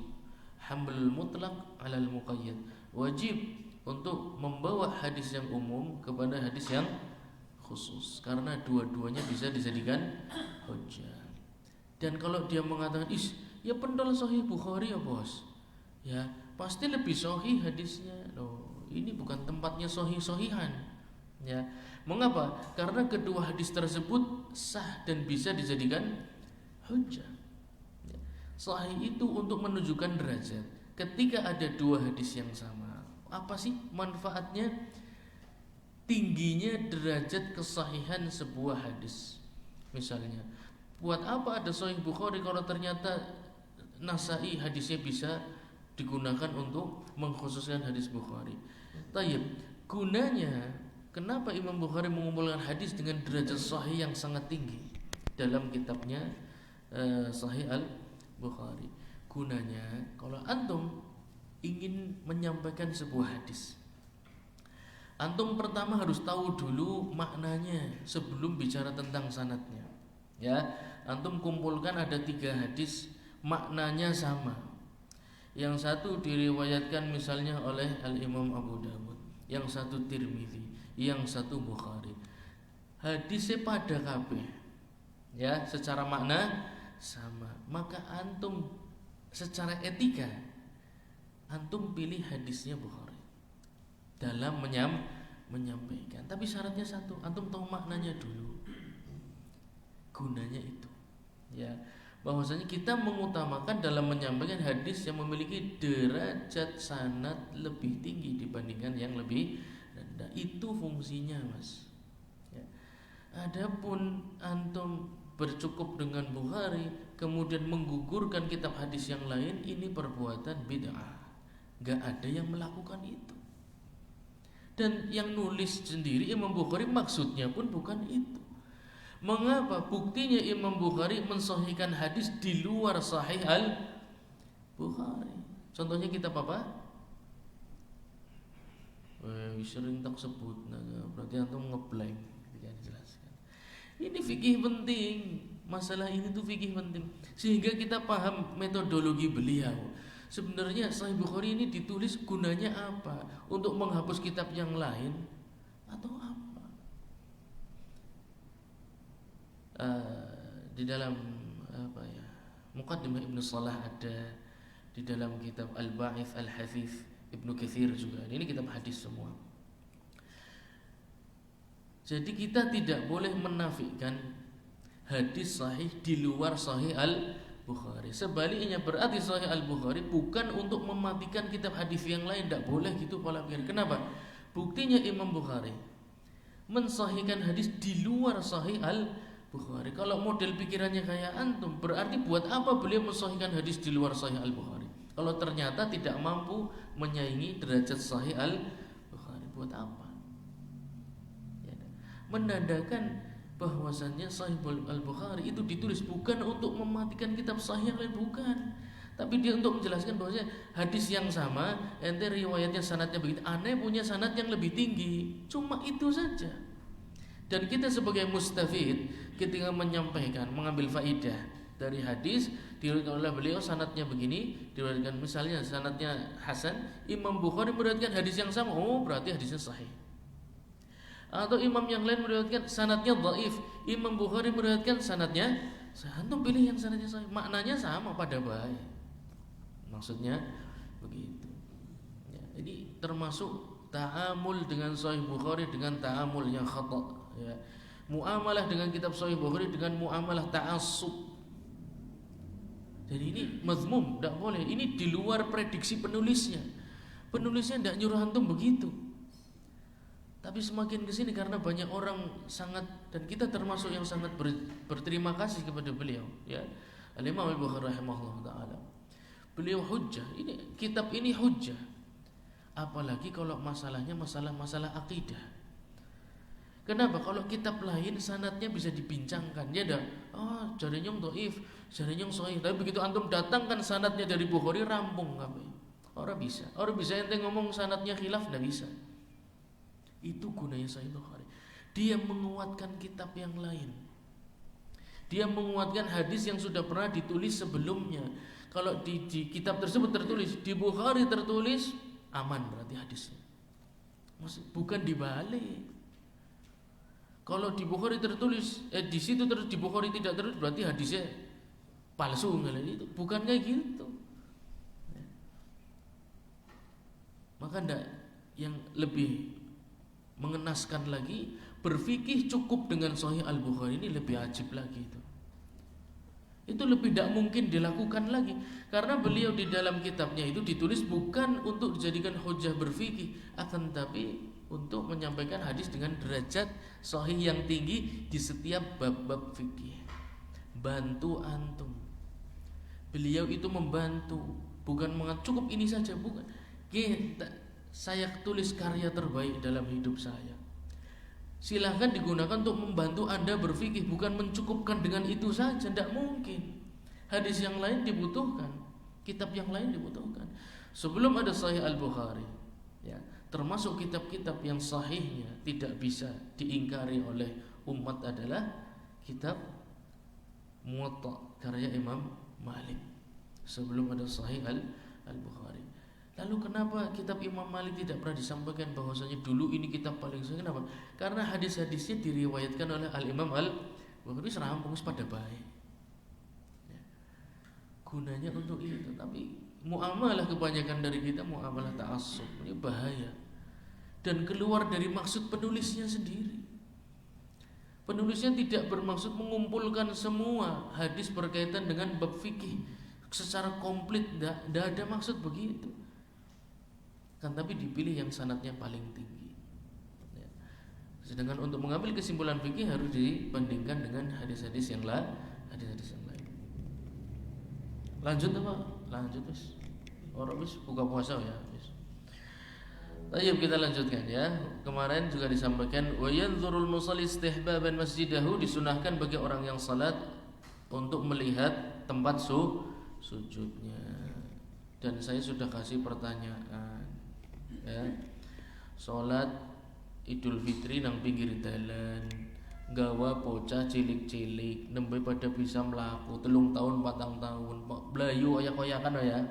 hamlul mutlaq 'alal muqayyad. Wajib untuk membawa hadis yang umum kepada hadis yang khusus, karena dua-duanya bisa dijadikan hujjah. Dan kalau dia mengatakan ya pendol sahih Bukhari ya bos, ya pasti lebih sahih hadisnya. Loh, ini bukan tempatnya sahih-sahihan. Ya. Mengapa? Karena kedua hadis tersebut sah dan bisa dijadikan hujjah. Ya. Sahih itu untuk menunjukkan derajat. Ketika ada 2 hadis yang sama, apa sih manfaatnya? Tingginya derajat kesahihan sebuah hadis. Misalnya, buat apa ada sahih Bukhari kalau ternyata Nasai hadisnya bisa digunakan untuk mengkhususkan hadis Bukhari. Tayyib, gunanya kenapa Imam Bukhari mengumpulkan hadis dengan derajat sahih yang sangat tinggi dalam kitabnya Sahih Al-Bukhari? Gunanya kalau antum ingin menyampaikan sebuah hadis, antum pertama harus tahu dulu maknanya sebelum bicara tentang sanadnya. Ya, antum kumpulkan ada 3 hadis maknanya sama. Yang satu diriwayatkan misalnya oleh Al-Imam Abu Dawud, yang satu Tirmidzi, yang satu Bukhari. Hadisnya pada kabeh, ya, secara makna sama. Maka antum secara etika antum pilih hadisnya Bukhari dalam menyampaikan. Tapi syaratnya satu, antum tahu maknanya dulu. Gunanya itu, ya, bahwasanya kita mengutamakan dalam menyampaikan hadis yang memiliki derajat sanad lebih tinggi dibandingkan yang lebih rendah. Itu fungsinya, Mas. Ya. Adapun antum bercukup dengan Bukhari kemudian menggugurkan kitab hadis yang lain, ini perbuatan bid'ah. Gak ada yang melakukan itu. Dan yang nulis sendiri Imam Bukhari maksudnya pun bukan itu. Mengapa? Buktinya Imam Bukhari mensahihkan hadis di luar Sahih Al-Bukhari. Contohnya kitab apa? Sering tak sebut, berarti antum ngeblank ketika dijelaskan. Ini fikih penting. Masalah ini tuh fikih penting sehingga kita paham metodologi beliau. Sebenarnya Sahih Bukhari ini ditulis gunanya apa? Untuk menghapus kitab yang lain atau apa? Di dalam apa ya, Muqaddimah Ibnu Salah ada, di dalam kitab Al-Ba'its Al-Hafif Ibnu Katsir juga. Ini kitab hadis semua. Jadi kita tidak boleh menafikan hadis sahih di luar Sahih Al-Bukhari. Sebaliknya berarti Sahih Al-Bukhari bukan untuk mematikan kitab hadis yang lain. Tidak boleh gitu pola pikir. Kenapa? Buktinya Imam Bukhari mensahihkan hadis di luar Sahih Al-Bukhari. Bukhari. Kalau model pikirannya kayak antum, berarti buat apa beliau mensahihkan hadis di luar Sahih Al-Bukhari? Kalau ternyata tidak mampu menyaingi derajat Sahih Al-Bukhari, buat apa? Ya, menandakan bahwasannya Sahih Al-Bukhari itu ditulis bukan untuk mematikan kitab Sahih yang lain, bukan. Tapi dia untuk menjelaskan bahwasanya hadis yang sama, ente riwayatnya sanadnya begitu, aneh punya sanad yang lebih tinggi. Cuma itu saja. Dan kita sebagai mustafid ketika menyampaikan, mengambil faidah dari hadis, diriwayatkan oleh beliau sanadnya begini, diriwayatkan misalnya sanadnya hasan, Imam Bukhari meriwayatkan hadis yang sama, oh berarti hadisnya sahih. Atau imam yang lain meriwayatkan sanadnya dhaif, Imam Bukhari meriwayatkan sanadnya sahih. Antum pilih yang sanadnya sahih, maknanya sama pada baik. Maksudnya begitu. Ya, jadi termasuk ta'amul dengan Sahih Bukhari dengan ta'amul yang khata', ya. Muamalah dengan kitab Sahih Bukhari dengan muamalah ta'assub. Jadi ini mazmum, tidak boleh. Ini di luar prediksi penulisnya. Penulisnya tidak nyuruh antum begitu. Tapi semakin kesini karena banyak orang sangat, dan kita termasuk yang sangat berterima kasih kepada beliau, ya. Al-Imam Al-Bukhari rahimahullah ta'ala. Beliau hujjah, ini kitab ini hujjah. Apalagi kalau masalahnya masalah akidah. Kenapa? Kalau kitab lain sanadnya bisa dibincangkan, ya dah. Oh, jarinya dhaif, jarinya sahih. Tapi begitu antum datangkan sanadnya dari Bukhari, rampung kabeh. Orang bisa ente ngomong sanadnya khilaf, enggak bisa. Itu gunanya Sahih Bukhari. Dia menguatkan kitab yang lain. Dia menguatkan hadis yang sudah pernah ditulis sebelumnya. Kalau di kitab tersebut tertulis, di Bukhari tertulis, aman berarti hadisnya. Bukan dibalik. Kalau di Bukhari tertulis, di situ terus di Bukhari tidak tertulis, berarti hadisnya palsu, itu bukan kayak gitu. Maka ndak, yang lebih mengenaskan lagi, berfikih cukup dengan Sahih Al-Bukhari ini lebih ajib lagi itu. Itu lebih tidak mungkin dilakukan lagi, karena beliau di dalam kitabnya itu ditulis bukan untuk dijadikan hujah berfikih, akan tapi untuk menyampaikan hadis dengan derajat sahih yang tinggi di setiap bab-bab fikih. Bantu antum. Beliau itu membantu, bukan cukup ini saja, bukan. Saya tulis karya terbaik dalam hidup saya. Silahkan digunakan untuk membantu anda berfikih, bukan mencukupkan dengan itu saja. Tidak mungkin. Hadis yang lain dibutuhkan, kitab yang lain dibutuhkan. Sebelum ada Sahih Al-Bukhari, ya, termasuk kitab-kitab yang sahihnya tidak bisa diingkari oleh umat adalah kitab Muwatta karya Imam Malik. Sebelum ada Sahih Al-Bukhari. Lalu kenapa kitab Imam Malik tidak pernah disampaikan bahwasanya dulu ini kitab paling sahih? Kenapa? Karena hadis-hadisnya diriwayatkan oleh Al-Imam Al-Bukhari serampung pada baik. Ya. Gunanya untuk itu. Tapi muamalah kebanyakan dari kita muamalah ta'assub, ini bahaya. Dan keluar dari maksud penulisnya sendiri. Penulisnya tidak bermaksud mengumpulkan semua hadis berkaitan dengan bab fikih secara komplit, tidak ada maksud begitu. Kan tapi dipilih yang sanadnya paling tinggi, ya. Sedangkan untuk mengambil kesimpulan fikih harus dibandingkan dengan hadis-hadis yang lain. Lanjut apa? Lanjut wis. Orang wis buka puasa ya. Wis. Ayo kita lanjutkan ya. Kemarin juga disampaikan wa yanzurul musalli istihbaban masjidahu, disunahkan bagi orang yang salat untuk melihat tempat sujudnya. Dan saya sudah kasih pertanyaan, ya. Salat Idul Fitri nang pinggir dalan, gawa bocah cilik-cilik nembe pada bisa mlaku 3 tahun 4 tahun blayu oyak-oyakan ya.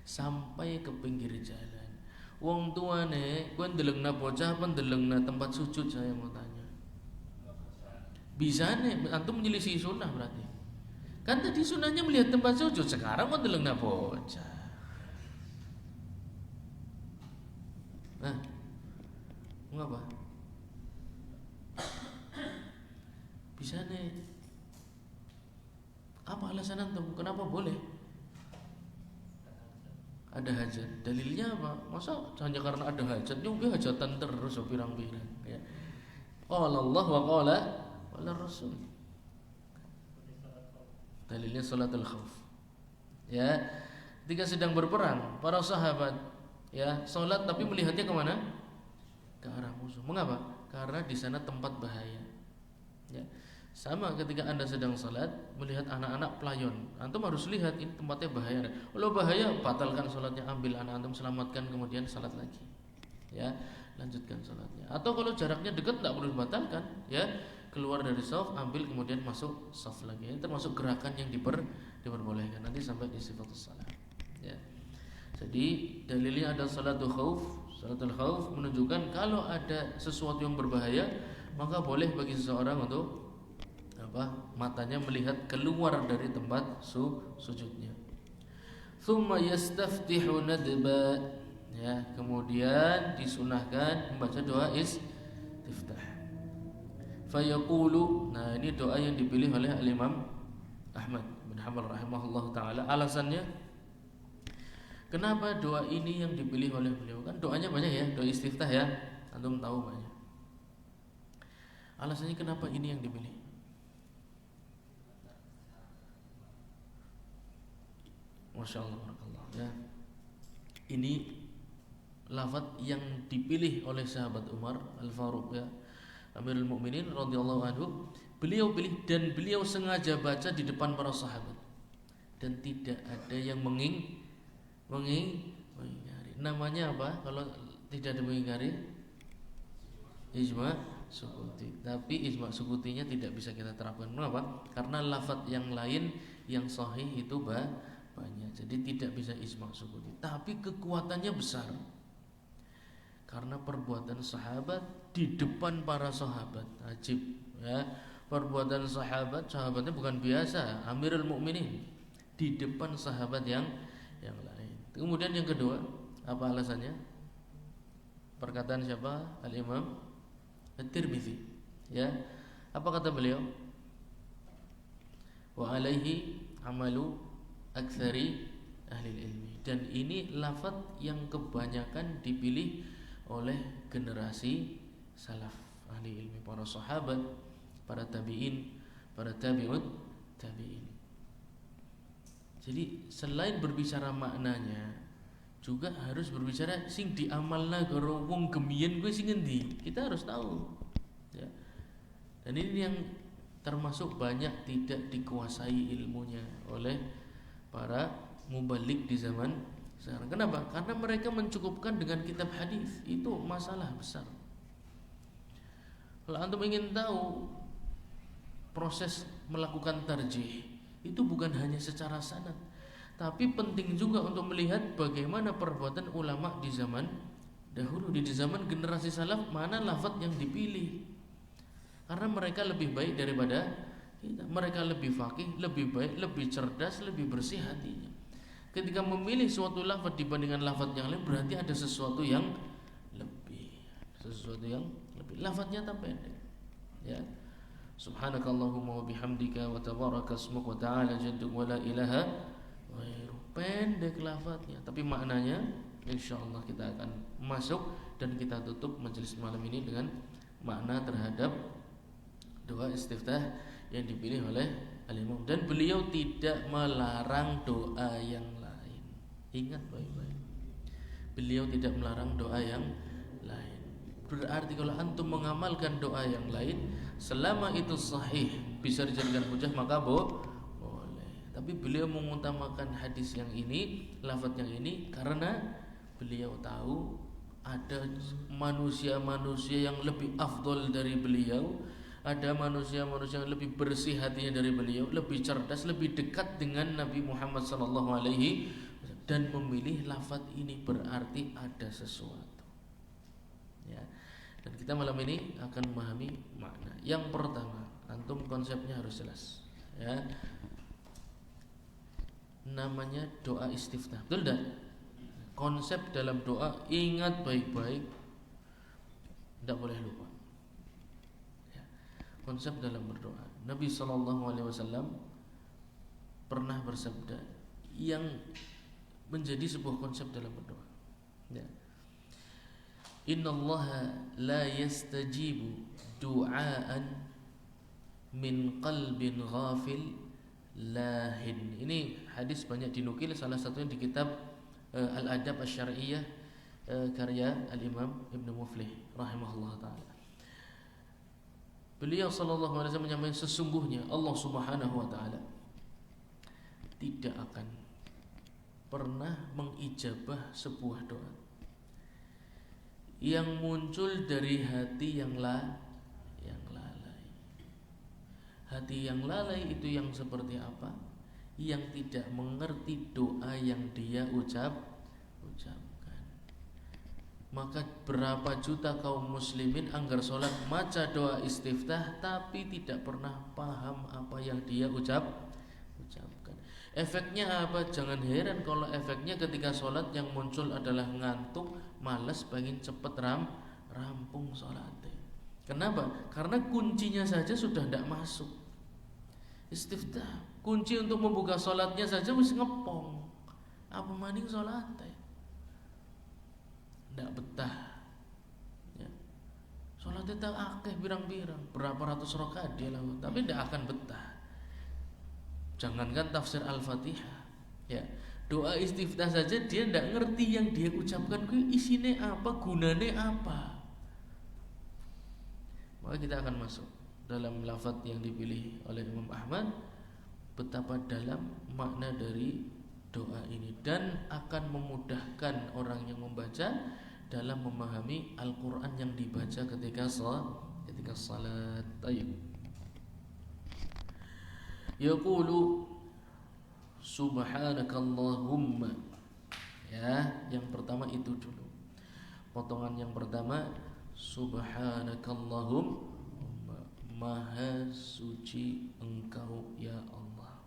Sampai ke pinggir jalan. Wong tuane kowe ndelengna bocah apa ndelengna tempat sujud, saya mau tanya. Bisa nih antum menyelisih sunnah berarti. Kan tadi sunnahnya melihat tempat sujud, sekarang kok ndelengna bocah. Nah, mengapa? Bisa nih. Apa alasan antum? Kenapa boleh? Ada hajat. Dalilnya apa? Masa hanya karena ada hajat juga hajatan terus pirang-pirang, ya. Qala Allah wa qala ala Rasul. Dalilnya salatul khauf. Ya, ketika sedang berperang, para sahabat ya salat tapi melihatnya kemana? Ke arah musuh. Mengapa? Karena di sana tempat bahaya. Ya. Sama ketika Anda sedang salat melihat anak-anak pelayon, antum harus lihat ini tempatnya bahaya. Kalau bahaya, batalkan salatnya, ambil anak antum, selamatkan, kemudian salat lagi. Ya, lanjutkan salatnya. Atau kalau jaraknya dekat tidak perlu dibatalkan, ya, keluar dari shaf, ambil kemudian masuk shaf lagi. Ini termasuk gerakan yang diperbolehkan. Nanti sampai di sifatus salat. Ya. Jadi dalilnya ada salatul khauf. Salatul khauf menunjukkan kalau ada sesuatu yang berbahaya, maka boleh bagi seseorang untuk matanya melihat keluar dari tempat sujudnya. Thumma yastaftihu nadba, ya, kemudian disunahkan membaca doa istiftah. Fayaqulu, nah ini doa yang dipilih oleh Al-Imam Ahmad bin Hanbal rahimahullah taala. Alasannya kenapa doa ini yang dipilih oleh beliau? Kan doanya banyak ya, doa istiftah ya, antum tahu banyak. Alasannya kenapa ini yang dipilih? Masya Allah, barakallah, ya. Ini lafaz yang dipilih oleh sahabat Umar Al-Faruq, ya, Amirul Mukminin radhiyallahu anhu. Beliau pilih dan beliau sengaja baca di depan para sahabat dan tidak ada yang mengingkari. Namanya apa? Kalau tidak ada mengingkari, ijma sukuti. Tapi ijma sukutinya tidak bisa kita terapkan. Mengapa? Karena lafaz yang lain yang sahih itu banyak, jadi tidak bisa ijma sukuti. Tapi kekuatannya besar karena perbuatan sahabat di depan para sahabat. Ajib, ya, perbuatan sahabatnya bukan biasa. Amirul Mukminin di depan sahabat yang lain. Kemudian yang kedua, apa alasannya? Perkataan siapa? Al-Imam At-Tirmidzi, ya. Apa kata beliau? Wa alaihi amalu aktsari ahli ilmi. Dan ini lafaz yang kebanyakan dipilih oleh generasi salaf, ahli ilmi, para sahabat, para tabi'in, para tabi'ut tabi'in. Jadi selain berbicara maknanya, juga harus berbicara sing diamalna karo wong gemiyen kuwi sing endi. Kita harus tahu, ya. Dan ini yang termasuk banyak tidak dikuasai ilmunya oleh para mubalik di zaman sekarang. Kenapa? Karena mereka mencukupkan dengan kitab hadis. Itu masalah besar. Kalau antum ingin tahu proses melakukan tarjih, itu bukan hanya secara sanad, tapi penting juga untuk melihat bagaimana perbuatan ulama di zaman dahulu, di zaman generasi salaf, mana lafaz yang dipilih. Karena mereka lebih baik daripada kita. Mereka lebih faqih, lebih baik, lebih cerdas, lebih bersih hatinya. Ketika memilih suatu lafaz dibandingkan lafaz yang lain, berarti ada sesuatu yang lebih. Lafaznya tak pendek, ya. Subhanakallahumma wa bihamdika wa tabaraka ismuk wa ta'ala jadduk wa la ilaha ghairu. Pendek lafaznya, tapi maknanya insyaallah kita akan masuk dan kita tutup majelis malam ini dengan makna terhadap doa istiftah yang dipilih oleh Al-Imam. Dan beliau tidak melarang doa yang lain. Ingat baik-baik, beliau tidak melarang doa yang lain. Berarti kalau antum mengamalkan doa yang lain, selama itu sahih, bisa dijadikan hujah, maka boleh. Tapi beliau mengutamakan hadis yang ini, lafaz yang ini, karena beliau tahu ada manusia-manusia yang lebih afdol dari beliau, ada manusia-manusia yang lebih bersih hatinya dari beliau, lebih cerdas, lebih dekat dengan Nabi Muhammad SAW, dan memilih lafaz ini berarti ada sesuatu, ya. Dan kita malam ini akan memahami makna. Yang pertama, antum konsepnya harus jelas, ya. Namanya doa istiftah, betul tak? Konsep dalam doa ingat baik-baik, tidak boleh lupa. Konsep dalam berdoa, Nabi SAW pernah bersabda yang menjadi sebuah konsep dalam berdoa, ya. Innallaha la yastajibu du'aan min qalbin ghafil lahin. Ini hadis banyak dinukil, salah satunya di kitab Al-Adab Asy-Syar'iyyah karya Al-Imam Ibnu Muflih rahimahullah taala. Beliau sallallahu alaihi wasallam menyampaikan sesungguhnya Allah Subhanahu wa taala tidak akan pernah mengijabah sebuah doa yang muncul dari hati yang lalai. Hati yang lalai itu yang seperti apa? Yang tidak mengerti doa yang dia ucapkan. Maka berapa juta kaum muslimin anggar sholat maca doa istiftah tapi tidak pernah paham apa yang dia ucapkan. Efeknya apa? Jangan heran kalau efeknya ketika sholat yang muncul adalah ngantuk, malas, pengen cepet rampung sholatnya. Kenapa? Karena kuncinya saja sudah tidak masuk. Istiftah, kunci untuk membuka sholatnya saja wis ngepong. Apa maning sholatnya? Tidak betah ya. Sholatnya tak akeh birang-birang, berapa ratus rakaat dia lakukan, tapi tidak akan betah. Jangankan tafsir Al-Fatihah ya, doa istiftah saja dia tidak ngerti yang dia ucapkan itu isinya apa, gunanya apa. Maka kita akan masuk dalam lafaz yang dipilih oleh Imam Ahmad, betapa dalam makna dari doa ini dan akan memudahkan orang yang membaca dalam memahami Al-Quran yang dibaca ketika salat. Tayyib. Yaqulu subhanakallahumma. Ya, yang pertama itu dulu. Potongan yang pertama, subhanakallahumma, maha suci Engkau ya Allah.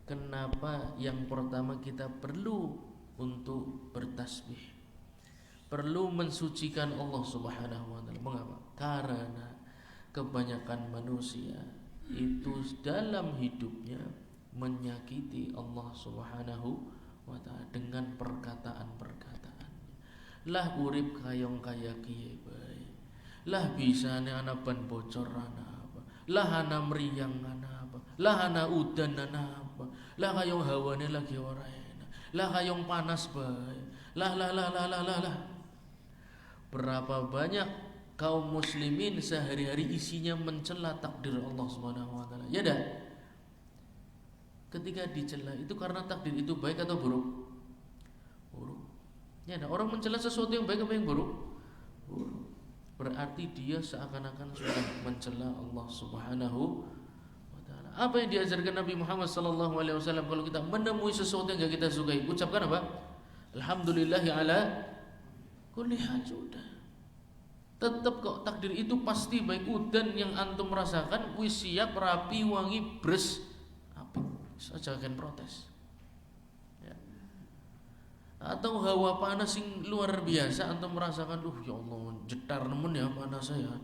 Kenapa yang pertama kita perlu untuk bertasbih, perlu mensucikan Allah Subhanahu wa taala? Mengapa? Karena kebanyakan manusia itu dalam hidupnya menyakiti Allah Subhanahu wa taala dengan perkataan-perkataannya. Lah urip kayong kaya kiye bae. Lah bisane ana ban bocor ana apa. Lah ana mriyang ana apa. Lah ana udan ana apa. Lah kayong hawane lagi ora enak. Lah kayong panas bae. Lah. Berapa banyak kaum muslimin sehari-hari isinya mencela takdir Allah Subhanahu wa taala. Ya dah. Ketika dicela itu karena takdir itu baik atau buruk? Buruk. Ya dah, orang mencela sesuatu yang baik apa yang buruk? Buruk. Berarti dia seakan-akan sudah mencela Allah Subhanahu wa taala. Apa yang diajarkan Nabi Muhammad sallallahu alaihi wasallam kalau kita menemui sesuatu yang enggak kita sukai, ucapkan apa? Alhamdulillahi ala kulli hal. Sudah. Tetap kok takdir itu pasti baik. Udan yang antum merasakan wis siap, rapi, wangi, bres, apa saja akan protes ya. Atau hawa panas yang luar biasa antum merasakan, ya Allah jetar nemen ya panas saya,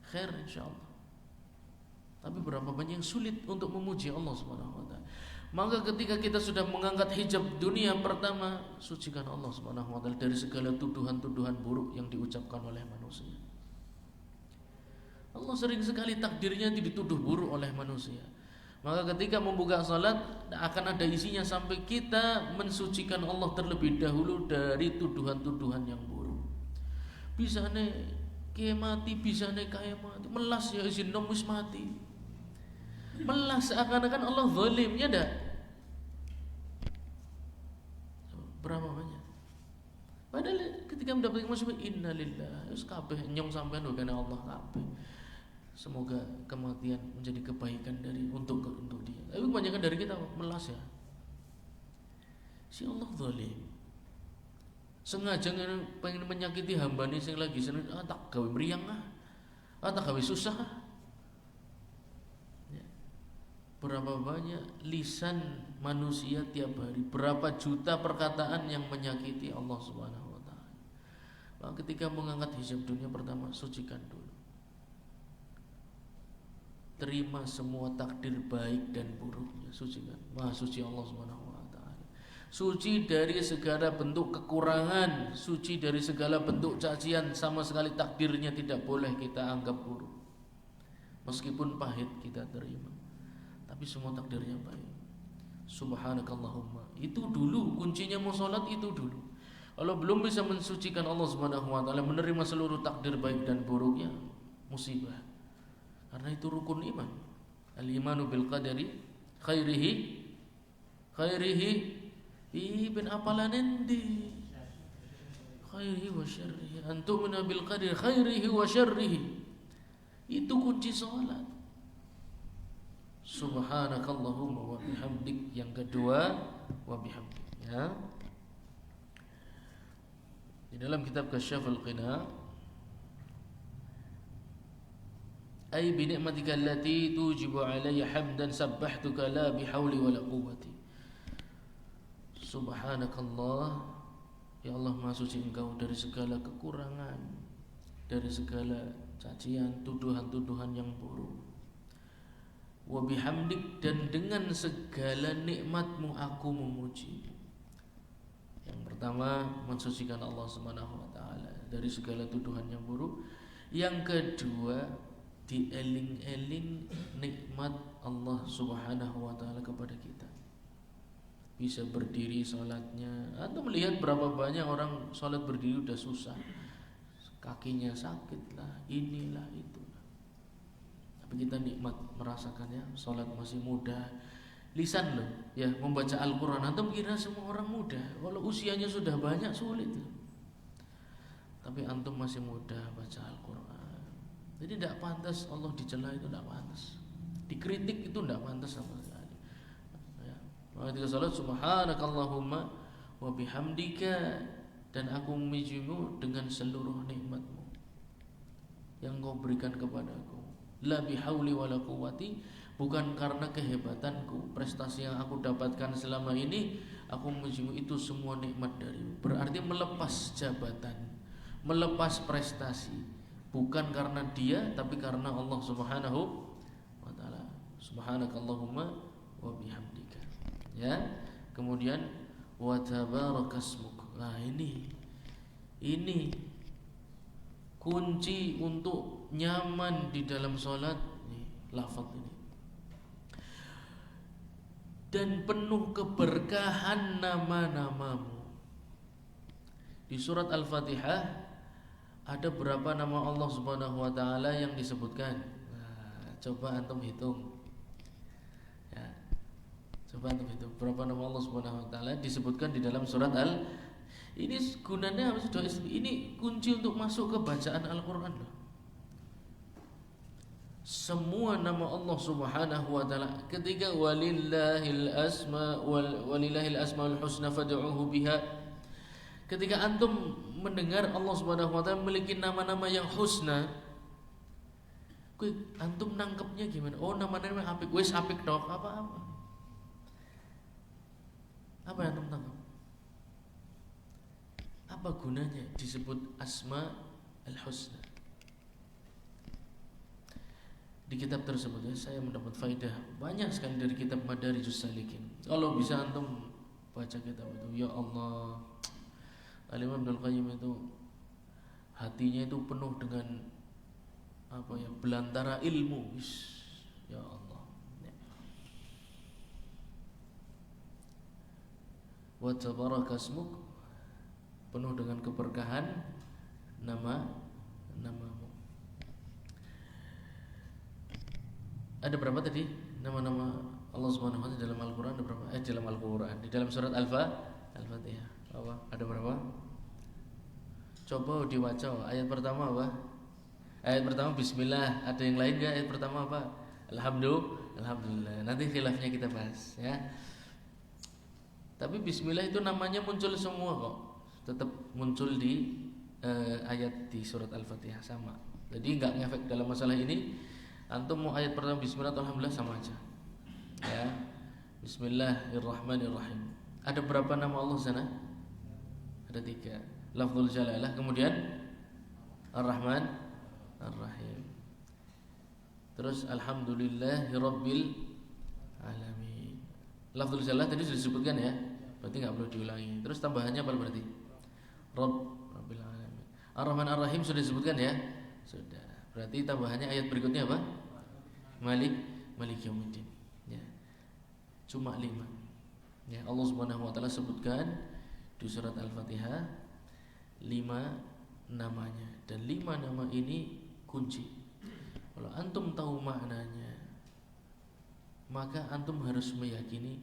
khair insyaallah. Tapi berapa banyak yang sulit untuk memuji Allah Subhanahu wa taala. Maka ketika kita sudah mengangkat hijab dunia pertama, sucikan Allah Subhanahu wa taala dari segala tuduhan-tuduhan buruk yang diucapkan oleh manusia. Allah sering sekali takdirnya dituduh buruk oleh manusia. Maka ketika membuka salat akan ada isinya sampai kita mensucikan Allah terlebih dahulu dari tuduhan-tuduhan yang buruk. Bisane kaya mati, bisane kaya mati, melas ya izin nom wis mati. Melas seakan-akan Allah zalimnya dah. Berapa banyak? Padahal ketika mendapatkan musibah innalillahi wis kabeh nyong sampean karena Allah kabeh. Semoga kematian menjadi kebaikan dari untuk dia. Tapi kebanyakan dari kita melas ya. Si Allah zalim. Sengaja pengen menyakiti hambane sing lagi seneng, tak gawe mriyang tak gawe susah. Ya. Berapa banyak lisan manusia tiap hari, berapa juta perkataan yang menyakiti Allah Subhanahu wa taala. Maka ketika mengangkat hijab dunia pertama, sucikan dulu. Terima semua takdir baik dan buruknya, sucikan. Maha suci Allah Subhanahu wa taala. suci dari segala bentuk kekurangan, suci dari segala bentuk cacian. Sama sekali takdirnya tidak boleh kita anggap buruk. Meskipun pahit kita terima, tapi semua takdirnya baik. Subhanakallahumma. Itu dulu kuncinya mau sholat, itu dulu. Kalau belum bisa mensucikan Allah Subhanahu wa taala, menerima seluruh takdir baik dan buruknya, musibah. Karena itu rukun iman. Al-imanu bil qadari khairihi ibn apalanendi khairihi wa syarrihi antumina bil qadari khairihi wa syarrihi. Itu kunci salat. Subhanakallahumma wa bihamdik. Yang kedua, wa bihamdik, ya. Di dalam kitab Kasyaful Qina, ay bi ni'matika allati tujibu alayya hamdan sabbahtuka la bihawli wala quwwati. Subhanakallah, ya Allah, Maha suci Engkau dari segala kekurangan, dari segala cacian, tuduhan-tuduhan yang buruk. Wa bihamdik, dan dengan segala nikmat-Mu aku memuji. Yang pertama, mensucikan Allah Subhanahu wa taala dari segala tuduhan yang buruk. Yang kedua, dieling-eling nikmat Allah Subhanahu wa taala kepada kita. Bisa berdiri salatnya. Anda melihat berapa banyak orang salat berdiri udah susah. Kakinya sakit lah, inilah itulah. Tapi kita nikmat merasakannya, salat masih muda. Lisan loh, ya, membaca Al-Qur'an. Anda kira semua orang muda, walau usianya sudah banyak sulit loh. Tapi antum masih muda baca Al-Qur'an. Jadi tidak pantas Allah dicela, itu tidak pantas. Dikritik itu tidak pantas sama sekali. Ya. Maka ketika salat, subhanakallahumma wa bihamdika, dan aku memujimu dengan seluruh nikmat-Mu yang Kau berikan kepadaku. La bihauli wala quwwati, bukan karena kehebatanku, prestasi yang aku dapatkan selama ini. Aku memujimu, itu semua nikmat darimu. Berarti melepas jabatan, melepas prestasi, bukan karena dia, tapi karena Allah Subhanahu wa taala. Subhanakallahumma wa bihamdika. Ya. Kemudian wa tabarakasmuk. Nah, ini kunci untuk nyaman di dalam salat, nih lafaz ini. Dan penuh keberkahan nama-namamu. Di surat Al-Fatihah ada berapa nama Allah Subhanahu wa taala yang disebutkan? Nah, coba antum hitung. Ya. Coba antum hitung berapa nama Allah Subhanahu wa taala disebutkan di dalam surat Ini gunanya apa sih? Ini kunci untuk masuk ke bacaan Al-Qur'an loh. Semua nama Allah Subhanahu wa taala, ketika walillahil asmaul husna fad'uuhu biha. Ketika antum mendengar Allah Subhanahu wa taala memiliki nama-nama yang husna, antum nangkepnya gimana? Oh, nama-nama apik, wis apik tok, apa-apa. Apa yang antum tangkap? Apa gunanya disebut Asma al-Husna? Di kitab tersebut, ya, saya mendapat faedah banyak sekali dari kitab Madarijus Salikin. Kalau bisa antum baca kitab itu, ya Allah, Al-Imam Ibnul Qayyim itu hatinya itu penuh dengan apa ya, belantara ilmu. Ya Allah. Wa tabarakasmuk, penuh dengan keberkahan namamu. Ada berapa tadi nama-nama Allah Subhanahu wa taala dalam Al-Qur'an? Ada berapa? Dalam Al-Qur'an, di dalam surat Al-Fatihah. Apa? Ada berapa? Coba dibaca. Ayat pertama apa? Ayat pertama bismillah. Ada yang lain enggak? Ayat pertama apa? Alhamdulillah. Nanti khilafnya kita bahas, ya. Tapi bismillah itu namanya muncul semua kok. Tetap muncul di ayat di surat Al-Fatihah sama. Jadi enggak ngefek dalam masalah ini. Antum mau ayat pertama bismillah atau alhamdulillah sama aja. Ya. Bismillahirrahmanirrahim. Ada berapa nama Allah sana? Ada 3. Lafzul jalalah, kemudian Ar-Rahman, Ar-Rahim. Terus alhamdulillahirabbil alamin. Lafzul jalalah tadi sudah disebutkan, ya. berarti nggak perlu diulangi. Terus tambahannya apa berarti? Rabbil alamin. Ar-Rahman Ar-Rahim sudah disebutkan ya? Sudah. Berarti tambahannya ayat berikutnya apa? Malik Yaumiddin. Ya. Cuma 5. Ya, Allah Subhanahu wa taala sebutkan di surat Al-Fatihah 5 namanya, dan 5 nama ini kunci. Kalau antum tahu maknanya, maka antum harus meyakini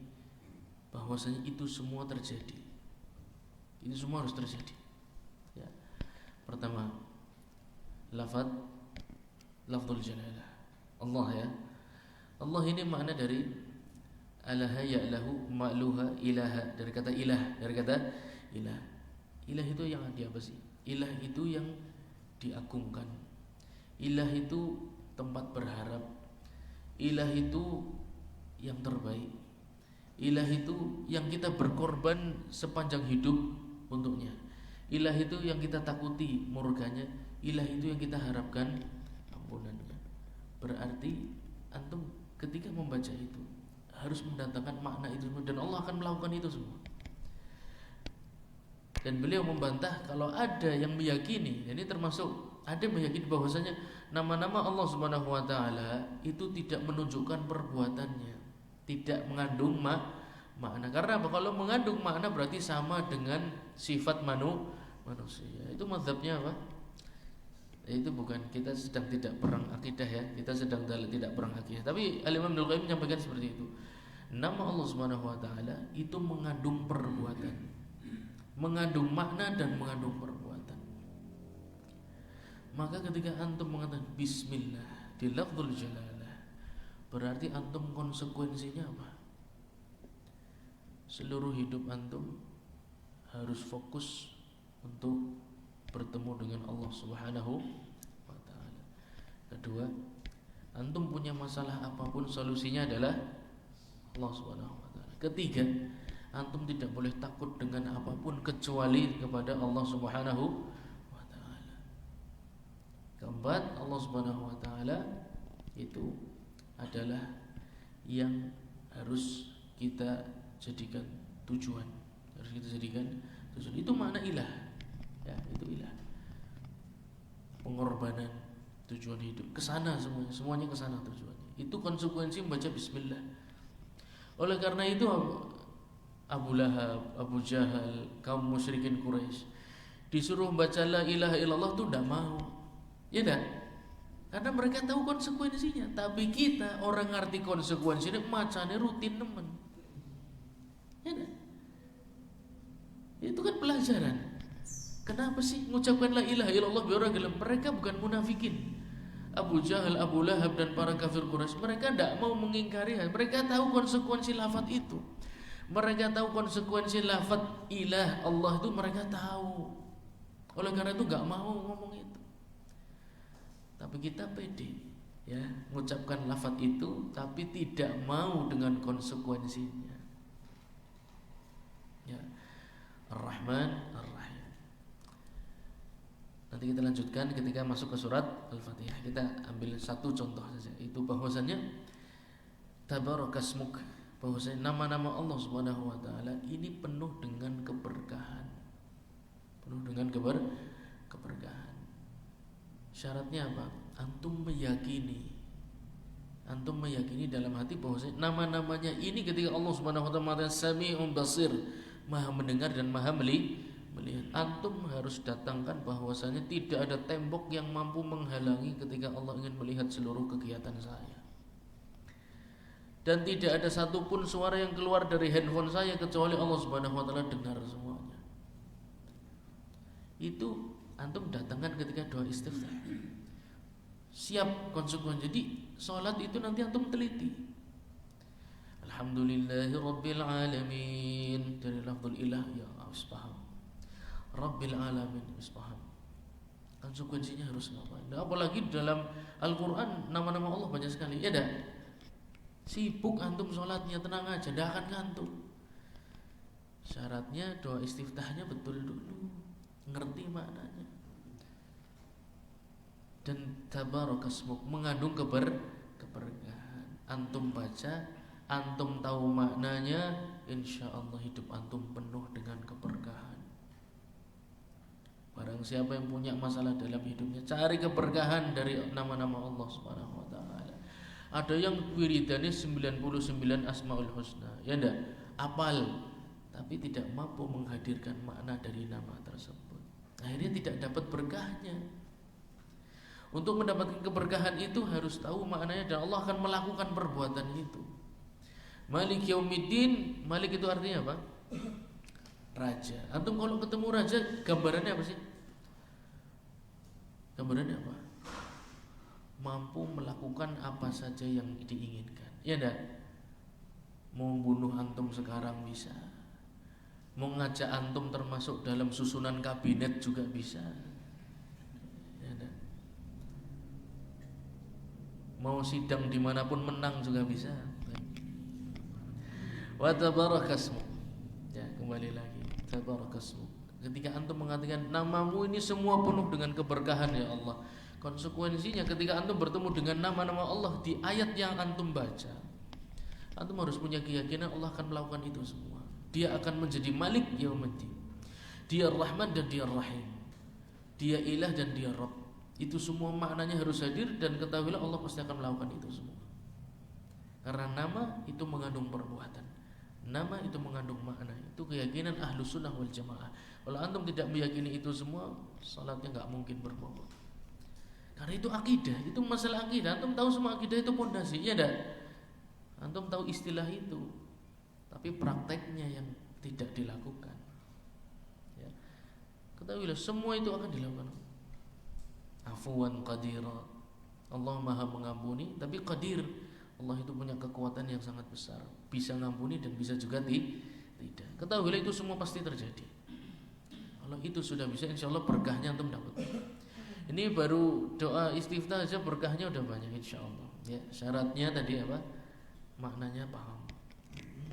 bahwasanya itu semua terjadi. Itu semua harus terjadi. Ya. Pertama, lafzul jalalah. Allah ya. Allah ini makna dari alaha ya'lahu ma'luha ilaha, dari kata ilah, dari kata ilah. Ilah itu yang apa sih? Ilah itu yang diagungkan. Ilah itu tempat berharap. Ilah itu yang terbaik. Ilah itu yang kita berkorban sepanjang hidup untuknya. Ilah itu yang kita takuti murkanya. Ilah itu yang kita harapkan ampunannya. Berarti antum ketika membaca itu harus mendatangkan makna itu semua, dan Allah akan melakukan itu semua. Dan beliau membantah kalau ada yang meyakini, ini termasuk ada yang meyakini bahwasanya nama-nama Allah Subhanahu wa taala itu tidak menunjukkan perbuatannya, tidak mengandung makna. Karena apa? Kalau mengandung makna berarti sama dengan sifat manusia. Itu mazhabnya apa? Itu bukan, kita sedang tidak perang akidah ya, kita sedang tidak perang akidah. Tapi Al-Imam Ibnu Qayyim menyampaikan seperti itu. Nama Allah Subhanahu wa taala itu mengandung perbuatan, mengandung makna dan mengandung perbuatan. Maka ketika antum mengatakan bismillah di lafzul jalalah, berarti antum konsekuensinya apa? Seluruh hidup antum harus fokus untuk bertemu dengan Allah Subhanahu wa taala. Kedua, antum punya masalah apapun solusinya adalah Allah Subhanahu wa taala. Ketiga, antum tidak boleh takut dengan apapun kecuali kepada Allah Subhanahu wa taala. Keempat, Allah Subhanahu wa taala itu adalah yang harus kita jadikan tujuan. Harus kita jadikan tujuan. Itu makna ilah. Ya, itu ilah. Pengorbanan, tujuan hidup, kesana semuanya kesana tujuannya. Itu konsekuensi membaca bismillah. Oleh karena itu Abu Lahab, Abu Jahal, kaum musyrikin Quraisy disuruh membaca la ilaha illallah tuh tidak mau. Ya enggak? Karena mereka tahu konsekuensinya. Tapi kita orang ngerti konsekuensinya, macane rutin nemen. Ya enggak? Itu kan pelajaran. Kenapa sih mengucapkan la ilaha illallah biar orang gelem? Mereka bukan munafikin. Abu Jahal, Abu Lahab dan para kafir Quraisy, mereka tidak mau mengingkari. Mereka tahu konsekuensi lafaz itu. Mereka tahu konsekuensi lafaz ilah Allah itu, mereka tahu. Oleh karena itu enggak mau ngomong itu. Tapi kita pede ya, mengucapkan lafaz itu tapi tidak mau dengan konsekuensinya. Ya. Ar-Rahman Ar-Rahim. Nanti kita lanjutkan ketika masuk ke surat Al-Fatihah. Kita ambil satu contoh saja, itu bahwasannya tabarakasmuk, bahwasanya nama-nama Allah Subhanahu wa taala ini penuh dengan keberkahan. Penuh dengan keberkahan. Syaratnya apa? Antum meyakini dalam hati bahwasanya nama-namanya ini ketika Allah Subhanahu wa taala mengatakan Sami'un Basir, Maha mendengar dan Maha melihat, antum harus datangkan bahwasanya tidak ada tembok yang mampu menghalangi ketika Allah ingin melihat seluruh kegiatan saya. Dan tidak ada satupun suara yang keluar dari handphone saya kecuali Allah Subhanahu wa taala dengar semuanya. Itu antum datangkan ketika doa istiftah. Siap konsekuensi. Jadi salat itu nanti antum teliti. Alhamdulillahirabbil alamin, dari lafzul ilah ya harus paham. Rabbil alamin harus paham. Konsekuensinya harus ngapain. Nah, apalagi dalam Al-Qur'an nama-nama Allah banyak sekali. Ya dah. Sibuk antum sholatnya, tenang aja, tidak akan ngantuk. Syaratnya doa istiftahnya betul dulu, ngerti maknanya. Dan tabarakasmuk mengandung keberkahan. Antum baca, antum tahu maknanya, insya Allah hidup antum penuh dengan keberkahan. Barang siapa yang punya masalah dalam hidupnya, cari keberkahan dari nama-nama Allah Subhanahu wa taala. Ada yang wiridannya 99 Asmaul Husna, ya enggak? Apal, tapi tidak mampu menghadirkan makna dari nama tersebut. Akhirnya tidak dapat berkahnya. Untuk mendapatkan keberkahan itu harus tahu maknanya dan Allah akan melakukan perbuatan itu. Malik Yaumiddin, Malik itu artinya apa? Raja. Antum kalau ketemu raja, gambarannya apa sih? Gambarannya apa? Mampu melakukan apa saja yang diinginkan. Ya enggak? Mau bunuh antum sekarang bisa. Mau ngajak antum termasuk dalam susunan kabinet juga bisa. Ya enggak? Mau sidang dimanapun menang juga bisa. Wa tabarakasmu. Ya, kembali lagi. Tabarakasmu. Ketika antum mengatakan namamu ini semua penuh dengan keberkahan ya Allah, konsekuensinya ketika antum bertemu dengan nama-nama Allah di ayat yang antum baca, antum harus punya keyakinan Allah akan melakukan itu semua. Dia akan menjadi Malik Yaumiddin. Dia Rahman dan dia Rahim. Dia Ilah dan dia Rabb. Itu semua maknanya harus hadir dan ketahuilah Allah pasti akan melakukan itu semua. Karena nama itu mengandung perbuatan. Nama itu mengandung makna. Itu keyakinan Ahlus Sunnah wal Jamaah. Kalau antum tidak meyakini itu semua, salatnya enggak mungkin berbobot. Karena itu akidah, itu masalah akidah. Antum tahu semua akidah itu pondasi, ya enggak? Antum tahu istilah itu, tapi prakteknya yang tidak dilakukan. Ya. Ketahuilah semua itu akan dilakukan. Afuwan qadira. Allah Maha mengampuni, tapi qadir. Allah itu punya kekuatan yang sangat besar, bisa ngampuni dan bisa juga tidak. Ketahuilah itu semua pasti terjadi. Kalau itu sudah bisa, insya Allah berkahnya antum dapat. Ini baru doa istiftah aja berkahnya udah banyak insya Allah. Ya, syaratnya tadi apa? Maknanya paham.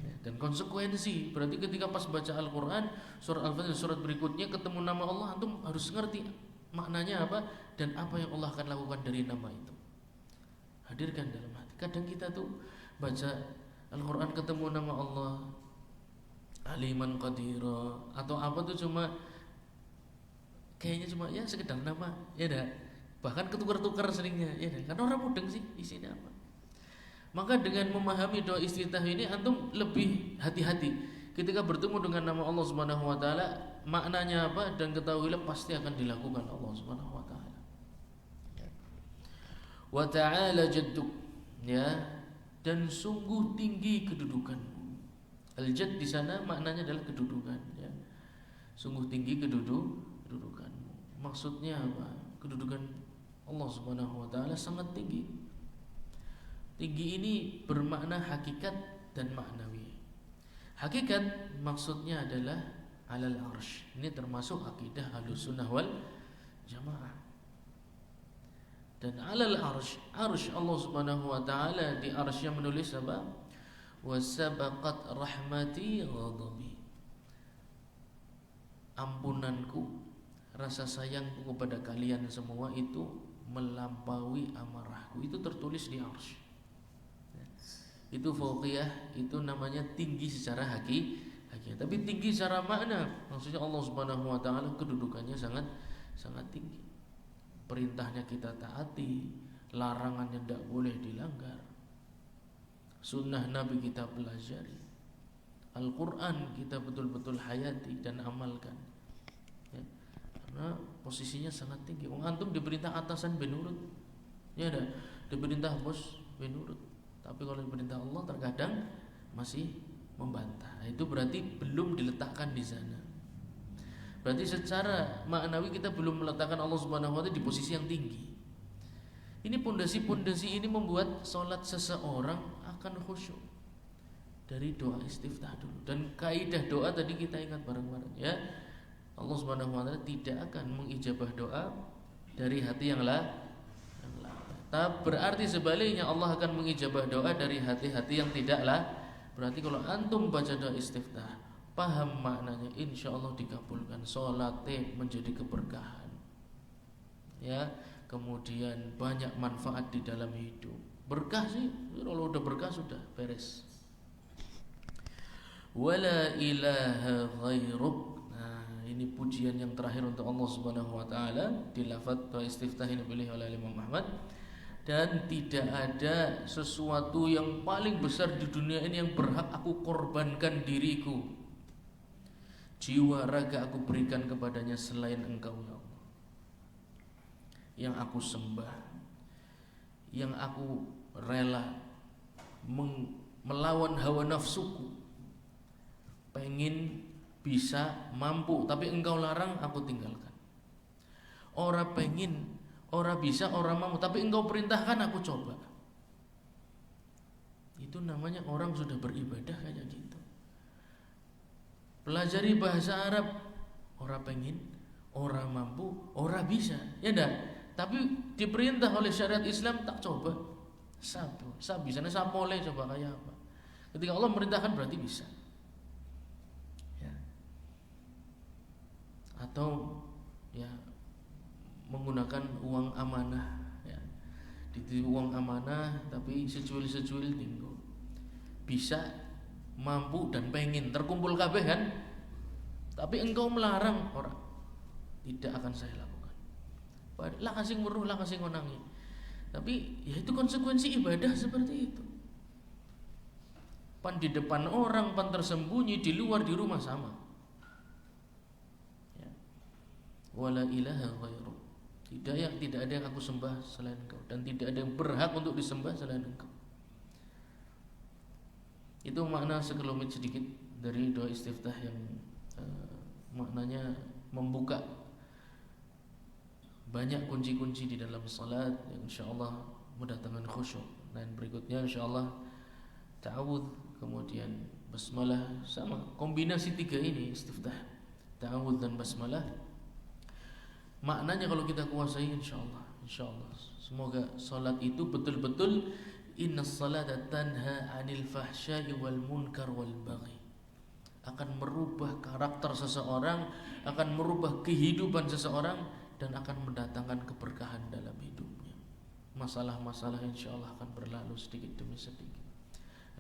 Ya, dan konsekuensi berarti ketika pas baca Al-Quran, surah Al-Fatihah, surat berikutnya ketemu nama Allah, antum harus ngerti maknanya apa dan apa yang Allah akan lakukan dari nama itu. Hadirkan dalam hati. Kadang kita tuh baca Al-Quran ketemu nama Allah Aliman Qadira atau apa tuh cuma kayaknya cuma ya sekedar nama, ya dah. Bahkan ketukar-tukar seringnya, ya dah. Karena orang mudeng sih isinya apa. Maka dengan memahami doa istiftah ini antum lebih hati-hati ketika bertemu dengan nama Allah Subhanahu wa taala, maknanya apa dan ketahuilah pasti akan dilakukan Allah Subhanahu wa taala. Wa ta'ala jadduk, ya, dan sungguh tinggi kedudukanmu. Al-jadd di sana maknanya adalah kedudukan, ya. Sungguh tinggi kedudukanmu. Maksudnya apa? Kedudukan Allah Subhanahu wa taala sangat tinggi. Tinggi ini bermakna hakikat dan maknawi. Hakikat maksudnya adalah alal arsh. Ini termasuk akidah Ahlussunnah wal Jamaah. Dan alal arsh, arsh Allah Subhanahu wa taala di arshnya menulis apa? Wa sabaqat rahmati ghadabi. Ampunanku, rasa sayangku kepada kalian semua itu melampaui amarahku. Itu tertulis di arsh. Itu fauqiyah, itu namanya tinggi secara hakikat. Tapi tinggi secara makna, maksudnya Allah Subhanahu wa taala kedudukannya sangat tinggi. Perintahnya kita taati, larangannya tidak boleh dilanggar. Sunnah Nabi kita pelajari, Al-Quran kita betul-betul hayati dan amalkan, ya. Karena posisinya sangat tinggi. Antum diperintah atasan benurut, ya ada, diperintah bos benurut. Tapi kalau diperintah Allah terkadang masih membantah. Itu berarti belum diletakkan di sana. Berarti secara maknawi kita belum meletakkan Allah Subhanahu wa taala di posisi yang tinggi. Ini pondasi-pondasi ini membuat sholat seseorang akan khusyuk dari doa istiftah dulu. Dan kaidah doa tadi kita ingat bareng-bareng, ya. Allah Subhanahu wa taala tidak akan mengijabah doa dari hati yang lalai. Tapi berarti sebaliknya Allah akan mengijabah doa dari hati-hati yang tidaklah. Berarti kalau antum baca doa istiftah, paham maknanya, insya Allah dikabulkan. Sholatnya menjadi keberkahan, ya. Kemudian banyak manfaat di dalam hidup. Berkah sih, kalau udah berkah sudah beres. wala ilaha ghairuk. Nah, ini pujian yang terakhir untuk Allah Subhanahu wa taala di lafaz doa istiftah yang dipilih oleh Imam Ahmad. Dan tidak ada sesuatu yang paling besar di dunia ini yang berhak aku korbankan diriku, jiwa raga aku berikan kepadanya selain Engkau ya Allah, yang aku sembah, yang aku rela melawan hawa nafsuku, pengen bisa mampu tapi Engkau larang aku tinggalkan. Ora pengen, ora bisa, ora mampu tapi Engkau perintahkan aku coba. Itu namanya orang sudah beribadah kayak gitu. Pelajari bahasa Arab, ora pengen, ora mampu, ora bisa, ya enggak? Tapi diperintah oleh syariat Islam tak coba. Sab bisa, sab boleh coba kayak apa? Ketika Allah merintahkan berarti bisa. Ya. Atau ya menggunakan uang amanah ya. Ditipu uang amanah tapi secuil-secuil tinggal. Bisa, mampu dan pengen terkumpul kabeh kan? Tapi engkau melarang orang. Tidak akan saya lakukan. Lah kasih weruh, lah kasih ngonangi. Tapi ya itu konsekuensi ibadah seperti itu. Pan di depan orang, pan tersembunyi, di luar di rumah sama. Ya. Wala ilaha ghairuk. Tidak ada yang aku sembah selain Engkau, dan tidak ada yang berhak untuk disembah selain Engkau. Itu makna sekelumit sedikit dari doa istiftah yang maknanya membuka banyak kunci-kunci di dalam salat yang insyaallah mendatangkan khusyuk. Dan berikutnya insyaallah ta'awudz, kemudian basmalah, sama kombinasi tiga ini istiftah, ta'awudz dan basmalah. Maknanya kalau kita kuasai insyaallah semoga salat itu betul-betul innas salata tanha 'anil fahsya'i wal munkar wal baghi, akan merubah karakter seseorang, akan merubah kehidupan seseorang, dan akan mendatangkan keberkahan dalam hidupnya. Masalah-masalah insyaallah akan berlalu sedikit demi sedikit.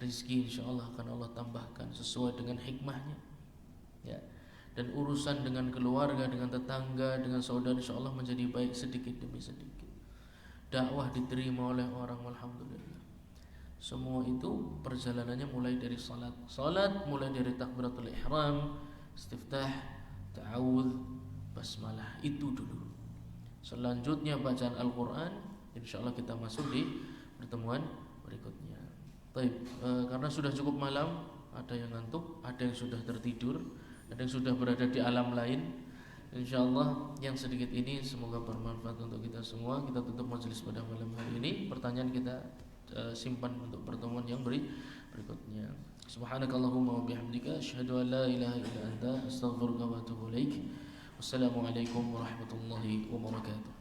Rizki insyaallah akan Allah tambahkan sesuai dengan hikmahnya. Ya. Dan urusan dengan keluarga, dengan tetangga, dengan saudara insyaallah menjadi baik sedikit demi sedikit. Dakwah diterima oleh orang, alhamdulillah. Semua itu perjalanannya mulai dari salat. Salat mulai dari takbiratul ihram, istiftah, ta'awudz, basmalah, itu dulu. Selanjutnya bacaan Al-Quran. InsyaAllah kita masuk di pertemuan berikutnya. Baik, karena sudah cukup malam, ada yang ngantuk, ada yang sudah tertidur, ada yang sudah berada di alam lain. InsyaAllah yang sedikit ini semoga bermanfaat untuk kita semua. Kita tutup majelis pada malam hari ini. Pertanyaan kita simpan untuk pertemuan yang berikutnya. Subhanakallahumma wa bihamdika asyhadu an la ilaha illa anta astaghfiruka wa atubu ilaik. Wassalamualaikum warahmatullahi wabarakatuh.